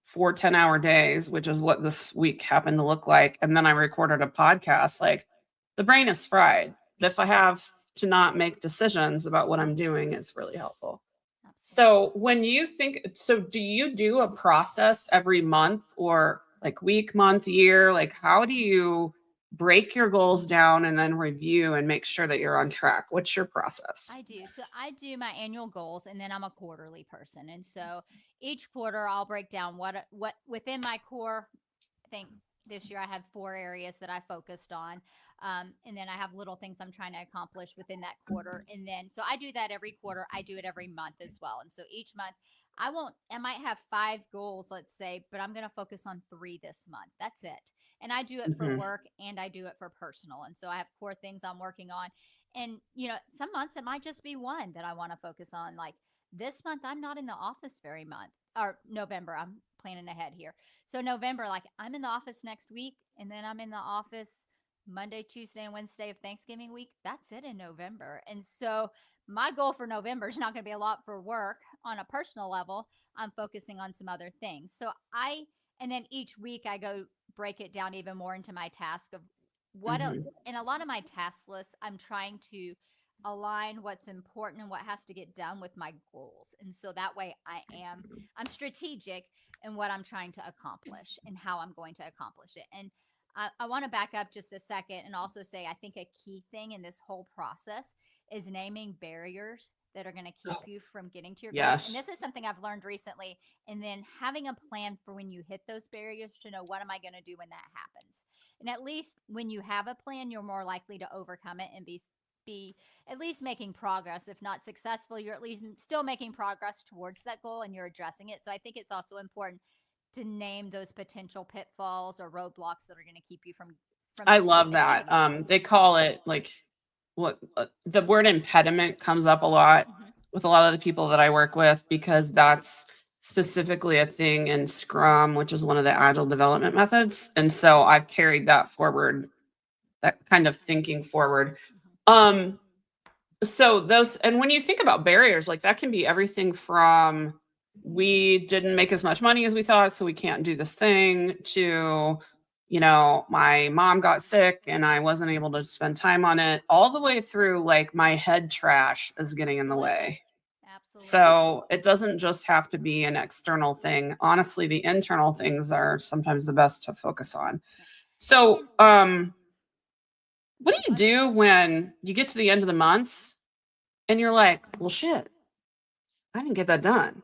4 10-hour days, which is what this week happened to look like, and then I recorded a podcast, like the brain is fried. But if I have to not make decisions about what I'm doing is really helpful. Absolutely. So when you think, so do you do a process every month or like week, month, year? Like how do you break your goals down and then review and make sure that you're on track? What's your process? I do. So I do my annual goals and then I'm a quarterly person. And so each quarter I'll break down what within my core. I think this year I had 4 areas that I focused on. And then I have little things I'm trying to accomplish within that quarter. And then, so I do that every quarter. I do it every month as well. And so each month, I might have 5 goals, let's say, but I'm going to focus on 3 this month. That's it. And I do it for Mhm. work and I do it for personal. And so I have core things I'm working on. And, some months it might just be one that I want to focus on. Like this month, I'm not in the office very much, or November. I'm planning ahead here. So November, like I'm in the office next week, and then I'm in the office Monday, Tuesday, and Wednesday of Thanksgiving week. That's it in November. And so my goal for November is not going to be a lot for work on a personal level. I'm focusing on some other things. And then each week I go break it down even more into my task of Mhm. in a lot of my task lists, I'm trying to align what's important and what has to get done with my goals. And so that way I'm strategic in what I'm trying to accomplish and how I'm going to accomplish it. And I want to back up just a second and also say I think a key thing in this whole process is naming barriers that are going to keep you from getting to your goals. And Yes. this is something I've learned recently. And then having a plan for when you hit those barriers to know what am I going to do when that happens. And at least when you have a plan, you're more likely to overcome it and be at least making progress. If not successful, you're at least still making progress towards that goal and you're addressing it. So I think it's also important to name those potential pitfalls or roadblocks that are going to keep you from I love that. achieving your goal. They call it like what the word impediment comes up a lot Hmm. with a lot of the people that I work with because that's specifically a thing in Scrum, which is one of the agile development methods. And so I've carried that forward, that kind of thinking forward. Hmm. Um, so those, and when you think about barriers, like that can be everything from we didn't make as much money as we thought, so we can't do this thing, to my mom got sick and I wasn't able to spend time on it, all the way through like my head trash is getting in the Absolutely. way. Absolutely. So it doesn't just have to be an external thing. Honestly, the internal things are sometimes the best to focus on. Yeah. So And what do you go ahead. do when you get to the end of the month and you're like, well, shit, I didn't get that done?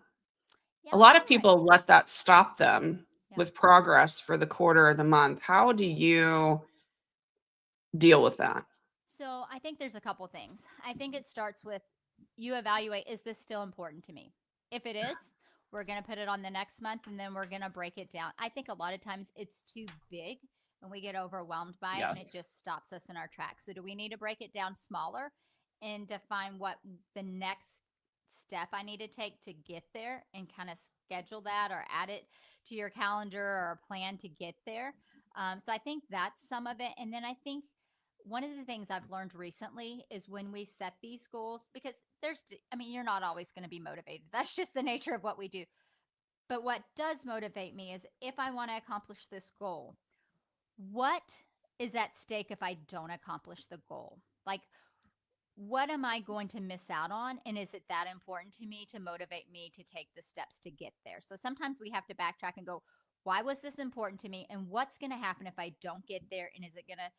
Yeah, A lot of you're right. people let that stop them Yeah. with progress for the quarter or the month. How do you deal with that? So I think there's a couple things. I think it starts with you evaluate, is this still important to me? If it is, we're going to put it on the next month and then we're going to break it down. I think a lot of times it's too big and we get overwhelmed by it and it Yes. just stops us in our tracks. So do we need to break it down smaller and define what the next step I need to take to get there and kind of schedule that or add it to your calendar or plan to get there? So I think that's some of it. And then I think one of the things I've learned recently is when we set these goals, because you're not always going to be motivated. That's just the nature of what we do. But what does motivate me is if I want to accomplish this goal, what is at stake if I don't accomplish the goal? Like, what am I going to miss out on? And is it that important to me to motivate me to take the steps to get there? So sometimes we have to backtrack and go, why was this important to me? And what's going to happen if I don't get there? And is it going to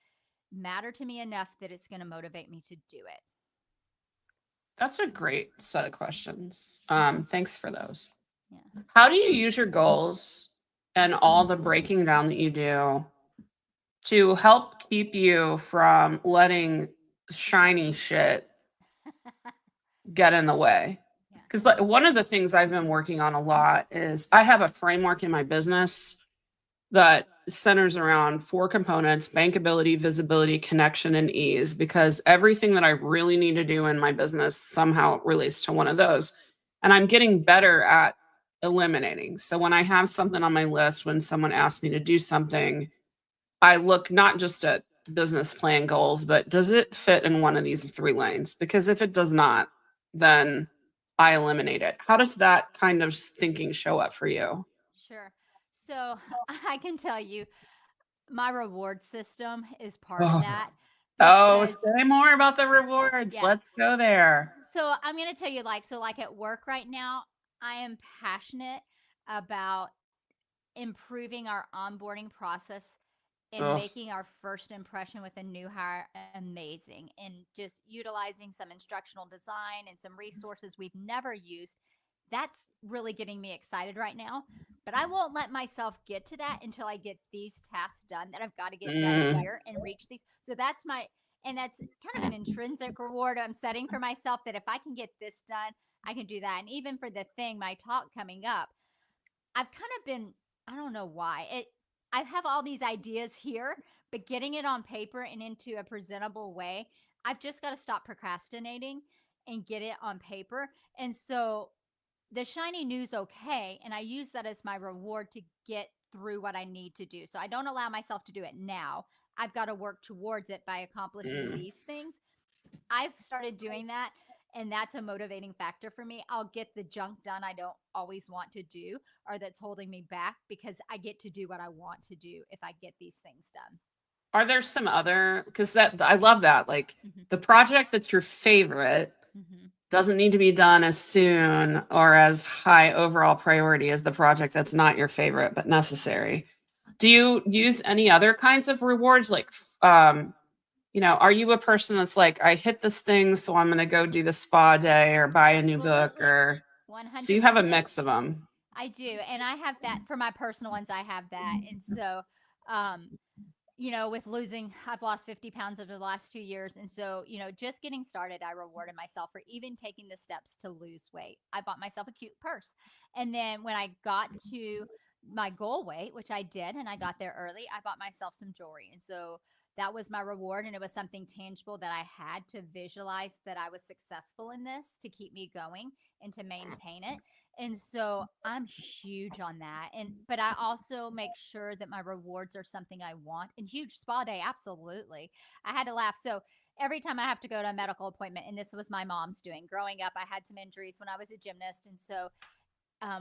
matter to me enough that it's going to motivate me to do it? That's a great set of questions. Thanks for those. Yeah. How do you use your goals and all the breaking down that you do to help keep you from letting shiny shit get in the way? Yeah. Because like, one of the things I've been working on a lot is I have a framework in my business that centers around 4 components: bankability, visibility, connection, and ease. Because everything that I really need to do in my business somehow relates to one of those. And I'm getting better at eliminating. So when I have something on my list, when someone asks me to do something, I look not just at business plan goals, but does it fit in one of these 3 lanes? Because if it does not, then I eliminate it. How does that kind of thinking show up for you? Sure. So I can tell you my reward system is part of Oh, that Oh, because say more about the rewards. yeah. Let's go there. So I'm going to tell you, like at work right now, I am passionate about improving our onboarding process and Oh, making our first impression with a new hire amazing, and just utilizing some instructional design and some resources we've never used. That's really getting me excited right now. But I won't let myself get to that until I get these tasks done that I've got to get done mm. here and reach these. So that's my, and that's kind of an intrinsic reward I'm setting for myself, that if I can get this done, I can do that. And even for the thing, my talk coming up, I've kind of been, I don't know why. I have all these ideas here, but getting it on paper and into a presentable way, I've just got to stop procrastinating and get it on paper. And so the shiny new's okay, and I use that as my reward to get through what I need to do. So I don't allow myself to do it now. I've got to work towards it by accomplishing Mm. these things. I've started doing that, and that's a motivating factor for me. I'll get the junk done I don't always want to do, or that's holding me back, because I get to do what I want to do if I get these things done. Are there some other, because that I love that. Like Mm-hmm. the project that's your favorite Mm-hmm. doesn't need to be done as soon or as high overall priority as the project that's not your favorite but necessary. Do you use any other kinds of rewards? Like, are you a person that's like, I hit this thing, so I'm going to go do the spa day or buy a new book, Absolutely. or so you have a 100%. mix of them? I do. And I have that for my personal ones. I have that. And so, um, with losing, I've lost 50 pounds over the last 2 years. And so, just getting started, I rewarded myself for even taking the steps to lose weight. I bought myself a cute purse. And then when I got to my goal weight, which I did, and I got there early, I bought myself some jewelry. And so that was my reward. And it was something tangible that I had to visualize that I was successful in this to keep me going and to maintain it. And so I'm huge on that. But I also make sure that my rewards are something I want. And huge spa day, absolutely. I had to laugh. So every time I have to go to a medical appointment, and this was my mom's doing. Growing up, I had some injuries when I was a gymnast, and so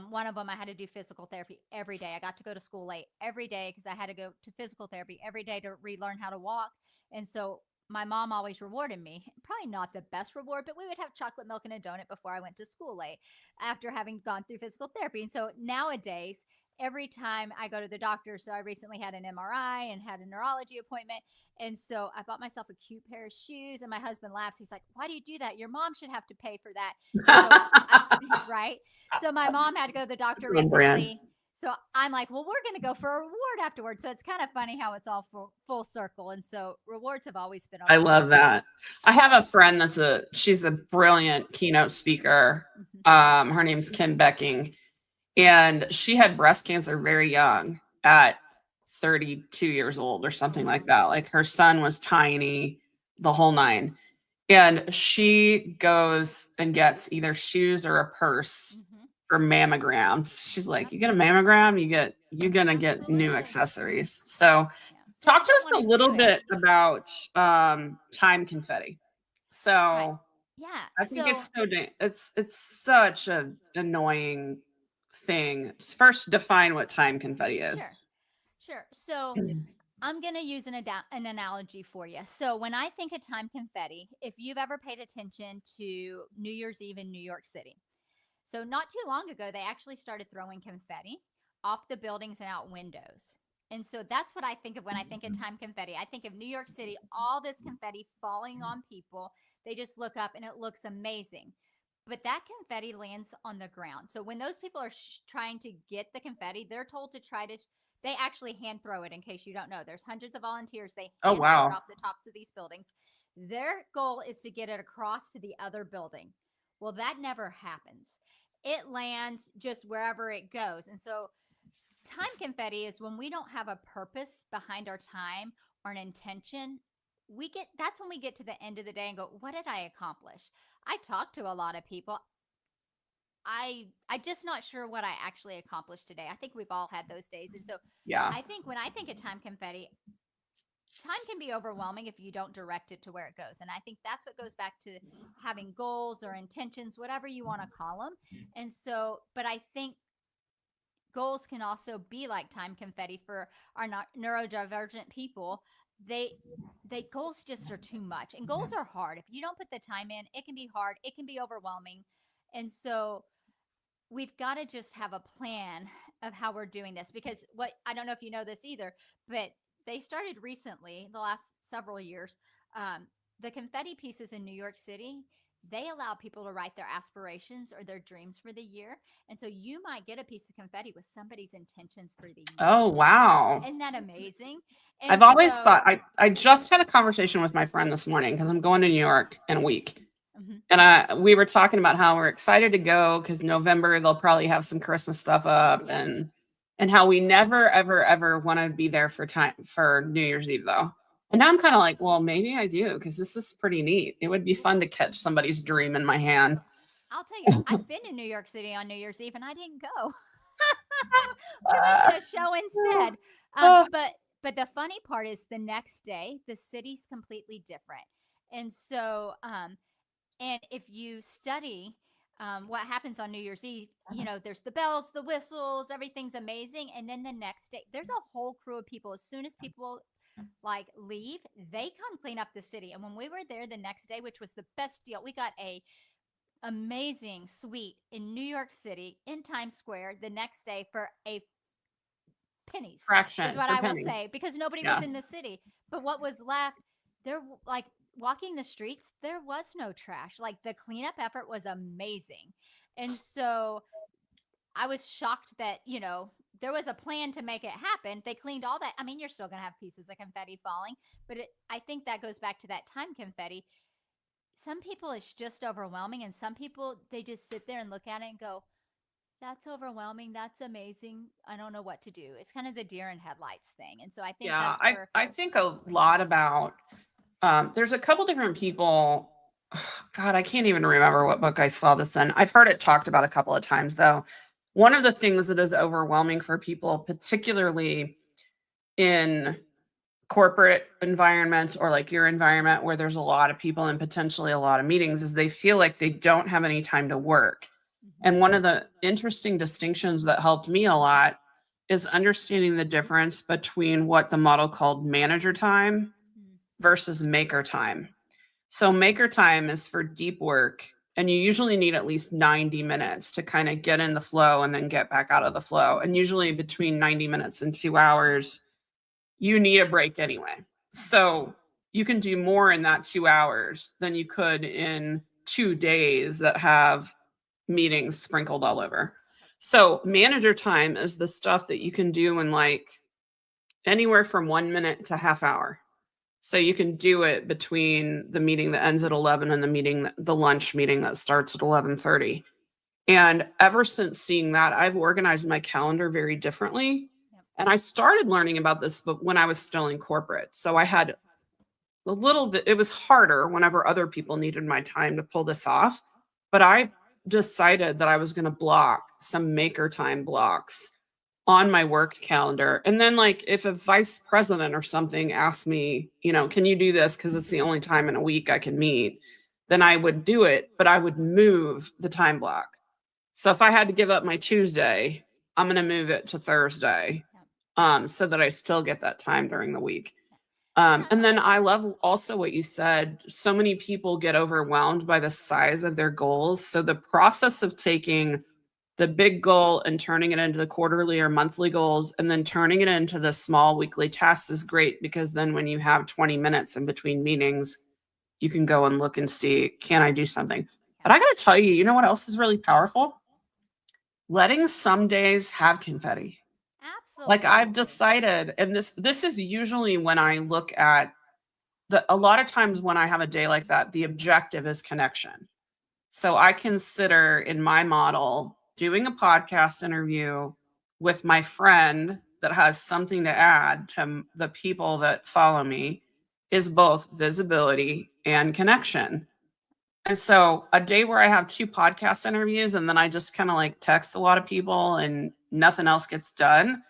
one of them I had to do physical therapy every day. I got to go to school late every day because I had to go to physical therapy every day to relearn how to walk. And so my mom always rewarded me. Probably not the best reward, but we would have chocolate milk and a donut before I went to school late after having gone through physical therapy. And so nowadays, every time I go to the doctor, so I recently had an MRI and had a neurology appointment. And so I bought myself a cute pair of shoes, and my husband laughs. He's like, "Why do you do that? Your mom should have to pay for that." And so right. So my mom had to go to the doctor On brand. recently. So I'm like, well, we're going to go for a reward afterwards. So it's kind of funny how it's all full circle. And so rewards have always been a I part of love me. that. I have a friend she's a brilliant keynote speaker. Mhm. Her name's Kim Becking, and she had breast cancer very young, at 32 years old or something like that. Like her son was tiny, the whole nine. And she goes and gets either shoes or a purse Mhm. for mammograms. She's like, Yep. you get a mammogram, you're gonna get new Absolutely. accessories. So Yeah. talk Kids to don't us want a to little do it. bit about time confetti. Right. So Yeah. I think So it's such a annoying thing. First, define what time confetti is. sure. Sure. So I'm going to use an analogy for you. So when I think of time confetti, if you've ever paid attention to New Year's Eve in New York City, so not too long ago, they actually started throwing confetti off the buildings and out windows. And so that's what I think of when I think of time confetti. I think of New York City, all this confetti falling on people. They just look up and it looks amazing. But that confetti lands on the ground. So when those people are trying to get the confetti, they're told to try to, they actually hand throw it, in case you don't know. There's hundreds of volunteers. They Oh hand throw it wow. off the tops of these buildings. Their goal is to get it across to the other building. Well, that never happens. It lands just wherever it goes. And so time confetti is when we don't have a purpose behind our time or an intention. That's when we get to the end of the day and go, what did I accomplish? I talk to a lot of people. I just not sure what I actually accomplished today. I think we've all had those days. And so Yeah. I think when I think of time confetti, time can be overwhelming if you don't direct it to where it goes. And I think that's what goes back to having goals or intentions, whatever you want to call them. And so, but I think goals can also be like time confetti for our neurodivergent people. they goals just are too much, and goals are hard. If you don't put the time in, it can be hard, it can be overwhelming. And so we've got to just have a plan of how we're doing this, because what, I don't know if you know this either, but they started recently, the last several years, um, the confetti pieces in New York City, they allow people to write their aspirations or their dreams for the year. And so you might get a piece of confetti with somebody's intentions for the year. Oh, wow. Isn't that amazing? I've And always so, thought, I just had a conversation with my friend this morning because I'm going to New York in a week. mhm, And we were talking about how we're excited to go because November they'll probably have some Christmas stuff up, yeah, and how we never ever ever want to be there for New Year's Eve though. And now I'm kind of like, well, maybe I do because this is pretty neat. It would be fun to catch somebody's dream in my hand. I'll tell you, I've been in New York City on New Year's Eve and I didn't go. We went to a show instead. Uh, But the funny part is the next day the city's completely different. And so and if you study what happens on New Year's Eve, there's the bells, the whistles, everything's amazing. And then the next day, there's a whole crew of people. As soon as people like leave, they come clean up the city. And when we were there the next day, which was the best deal, we got a amazing suite in New York City in Times Square the next day for a pennies, is fraction what for I will penny. say, because nobody was Yeah. in the city. But what was left, there, like walking the streets, there was no trash. Like the cleanup effort was amazing. And so I was shocked that, there was a plan to make it happen. They cleaned all that. I mean, you're still going to have pieces of confetti falling, but I think that goes back to that time confetti. Some people it's just overwhelming, and some people they just sit there and look at it and go, that's overwhelming, that's amazing, I don't know what to do. It's kind of the deer in headlights thing. And so I think Yeah, that's I, where I think a lot about there's a couple different people. God, I can't even remember what book I saw this in. I've heard it talked about a couple of times though. One of the things that is overwhelming for people, particularly in corporate environments or like your environment where there's a lot of people and potentially a lot of meetings, is they feel like they don't have any time to work. Mhm. And one of the interesting distinctions that helped me a lot is understanding the difference between what the model called manager time Mhm. versus maker time. So maker time is for deep work, and you usually need at least 90 minutes to kind of get in the flow and then get back out of the flow. And usually between 90 minutes and 2 hours, you need a break anyway. So you can do more in that 2 hours than you could in 2 days that have meetings sprinkled all over. So manager time is the stuff that you can do in like anywhere from 1 minute to half hour. So you can do it between the meeting that ends at 11 and the lunch meeting that starts at 11:30. And ever since seeing that, I've organized my calendar very differently. Yep. And I started learning about this, but when I was still in corporate. So I had a little bit, it was harder whenever other people needed my time to pull this off. But I decided that I was going to block some maker time blocks on my work calendar. And then, like, if a vice president or something asked me, can you do this? Because it's the only time in a week I can meet, then I would do it, but I would move the time block. So if I had to give up my Tuesday, I'm going to move it to Thursday, so that I still get that time during the week. And then I love also what you said. So many people get overwhelmed by the size of their goals. So the process of taking the big goal and turning it into the quarterly or monthly goals and then turning it into the small weekly tasks is great, because then when you have 20 minutes in between meetings, you can go and look and see, can I do something? But I got to tell you, you know what else is really powerful? Letting some days have confetti. Like I've Absolutely. decided, and this is usually when I look at a lot of times when I have a day like that, the objective is connection. So I consider in my model doing a podcast interview with my friend that has something to add to the people that follow me is both visibility and connection. And so a day where I have two podcast interviews and then I just kind of like text a lot of people and nothing else gets done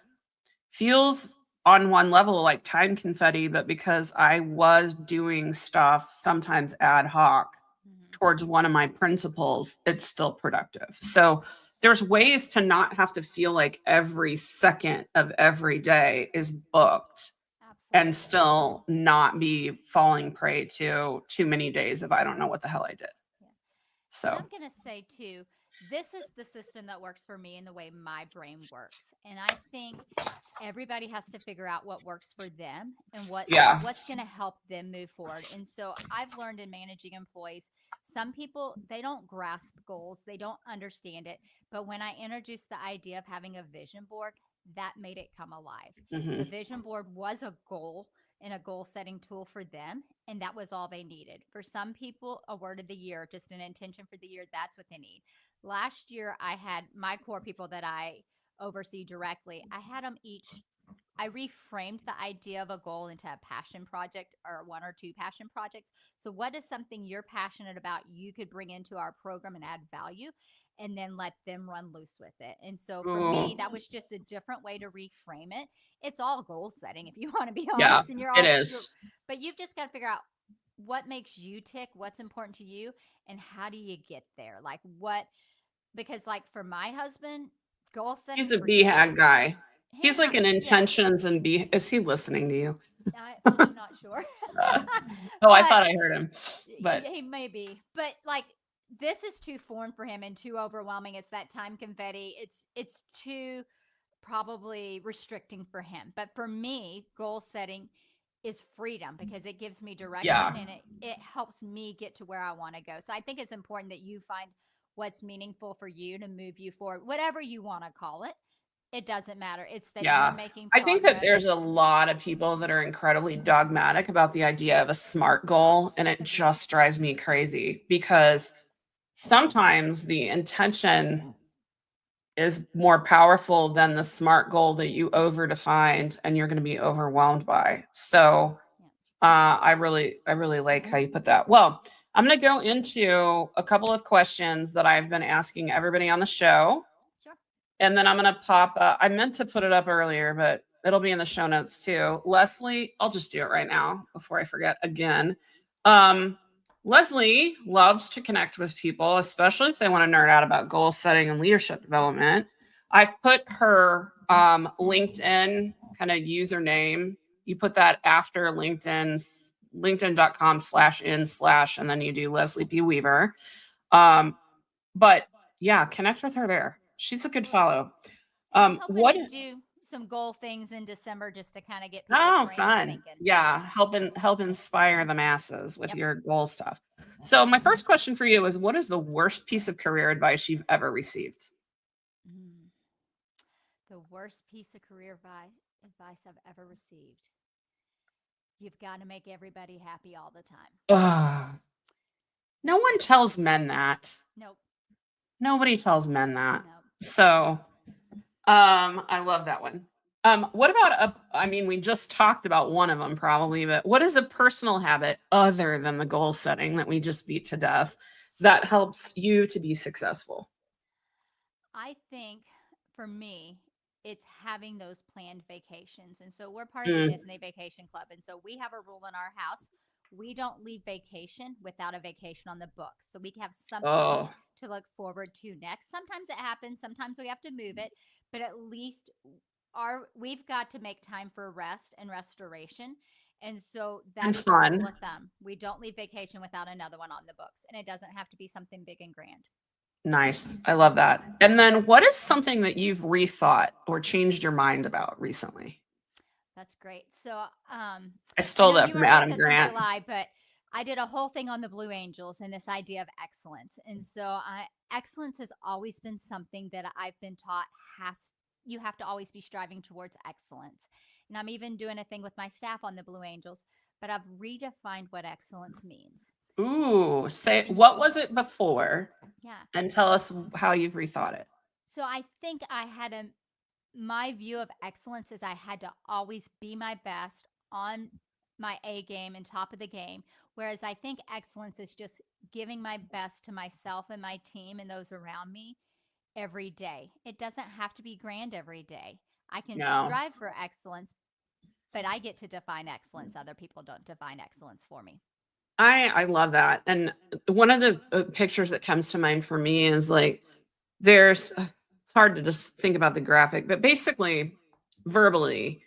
feels on one level like time confetti, but because I was doing stuff sometimes ad hoc Mhm. towards one of my principles, it's still productive. So there's ways to not have to feel like every second of every day is booked. and Absolutely. still not be falling prey to too many days of I don't know what the hell I did. Yeah. And So I'm going to say too, this is the system that works for me and the way my brain works. And I think everybody has to figure out what works for them and yeah. what's going to help them move forward. And so I've learned in managing employees, some people they don't grasp goals, they don't understand it, but when I introduced the idea of having a vision board, that made it come alive. The Hmm. vision board was a goal and a goal setting tool for them, and that was all they needed. For some people, a word of the year, just an intention for the year, that's what they need. Last year I had my core people that I oversee directly, I had them each. I reframed the idea of a goal into a passion project or one or two passion projects. So, what is something you're passionate about you could bring into our program and add value, and then let them run loose with it? And so, for me, Ooh, that was just a different way to reframe it. It's all goal setting, if you want to be yeah, honest, and you're it all, is. but you've just got to figure out what makes you tick, what's important to you, and how do you get there? Like, what, because, like, for my husband, goal He's setting, a forget it. BHAG guy. Him, He's like an yeah, intentions and B. Is he listening to you? I'm not sure. Uh, oh, I But thought I heard him. But he may be. But like, this is too foreign for him and too overwhelming. It's that time confetti. It's too probably restricting for him. But for me, goal setting is freedom because it gives me yeah, direction and it helps me get to where I want to go. So I think it's important that you find what's meaningful for you to move you forward, whatever you want to call it. It doesn't matter. It's that you're yeah. making I think that progress. there's a lot of people that are incredibly dogmatic about the idea of a SMART goal, and it Agreed. just drives me crazy because sometimes the intention is more powerful than the SMART goal that you overdefined and you're going to be overwhelmed by. So Yeah. I really like how you put that. Well, I'm going to go into a couple of questions that I've been asking everybody on the show, Sure. and then I'm going to pop. I meant to put it up earlier, but it'll be in the show notes too. Leslie, I'll just do it right now before I forget again. Um, Leslie loves to connect with people, especially if they want to nerd out about goal setting and leadership development. I've put her LinkedIn kind of username. You put that after LinkedIn's linkedin.com/in/ and then you do Leslie P. Weaver. But yeah, connect with her there. She's a good Absolutely. follow. And I'm hoping What to do some goal things in December just to kind of get people's Oh, brains fun. thinking. So, Yeah, help inspire the masses with yep. your goal stuff. So my first question for you is what is the worst piece of career advice you've ever received? Mm. The worst piece of career advice I've ever received. You've got to make everybody happy all the time. Ugh, no one tells men that. Nope. Nobody tells men that. Nope. So, I love that one. What about I mean, we just talked about one of them probably, but what is a personal habit other than the goal setting that we just beat to death that helps you to be successful? I think for me, it's having those planned vacations. And so we're part of the Mm. Disney Vacation Club. And so we have a rule in our house. We don't leave vacation without a vacation on the books. So we have something Oh, to look forward to next. Sometimes it happens, sometimes we have to move it, but at least we've got to make time for rest and restoration. And so that and is our rule fun. of thumb. We don't leave vacation without another one on the books. And it doesn't have to be something big and grand. Nice. I love that. And then what is something that you've rethought or changed your mind about recently? That's great. So, I I stole know that you from weren't with Adam us in Grant. July, but I did a whole thing on the Blue Angels and this idea of excellence. And so, excellence has always been something that I've been taught has you have to always be striving towards excellence. And I'm even doing a thing with my staff on the Blue Angels, but I've redefined what excellence means. Ooh, say And what was it before yeah, and tell us how you've rethought it. so I think I had a my view of excellence is I had to always be my best on my A game and top of the game. Whereas I think excellence is just giving my best to myself and my team and those around me every day. It doesn't have to be grand every day. I can No. strive for excellence, but I get to define excellence. Other people don't define excellence for me. I love that. And one of the pictures that comes to mind for me is like there's it's hard to just think about the graphic, but basically verbally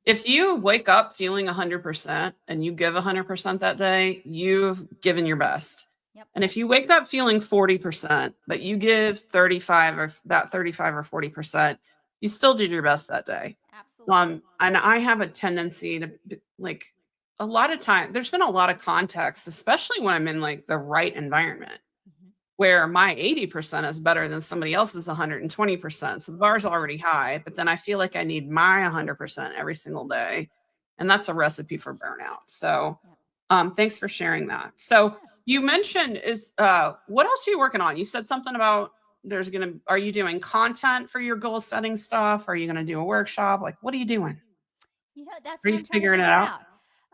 If you wake up feeling 100% and you give 100% that day, you've given your best. Yep. And if you wake up feeling 40%, but you give 35 or 40%, you still did your best that day. Absolutely. And I have a tendency to like a lot of time, there's been a lot of context, especially when I'm in like the right environment Mhm. where my 80% is better than somebody else's 120%. So the bar's already high, but then I feel like I need my 100% every single day. And that's a recipe for burnout. So Yep. thanks for sharing that. So Yeah. you mentioned what else are you working on? You said something about are you doing content for your goal setting stuff? Are you going to do a workshop? Like, what are you doing? That's Are what you I'm trying to figuring it figure out? out.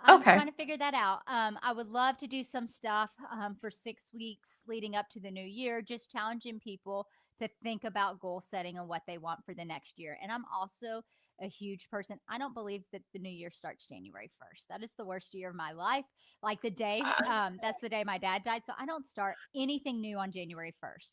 I'm Okay. trying to figure that out. I would love to do some stuff for 6 weeks leading up to the new year, just challenging people to think about goal setting and what they want for the next year. And I'm also a huge person. I don't believe that the new year starts January 1st. That is the worst year of my life. Like the day, Uh, that's the day my dad died. So I don't start anything new on January 1st.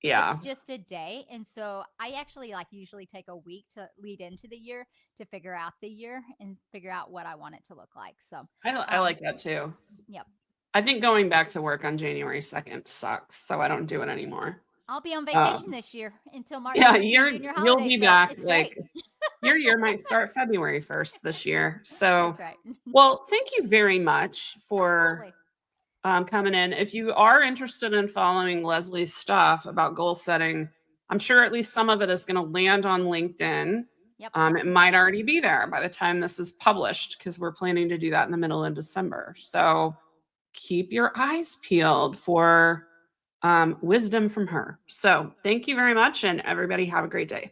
It's yeah. just a day. And so I actually like usually take a week to lead into the year to figure out the year and figure out what I want it to look like. So, I um, like that too. yep. I think going back to work on January 2nd sucks, so I don't do it anymore. I'll be on vacation Um, this year until Martin yeah, Luther King Jr. you'll holiday. be So back it's like great. your year might start February 1st this year. So, That's right. well, thank you very much for Absolutely. coming in. If you are interested in following Leslie's stuff about goal setting, I'm sure at least some of it is going to land on LinkedIn. Yep. It might already be there by the time this is published because we're planning to do that in the middle of December. So keep your eyes peeled for wisdom from her. So thank you very much, and everybody have a great day.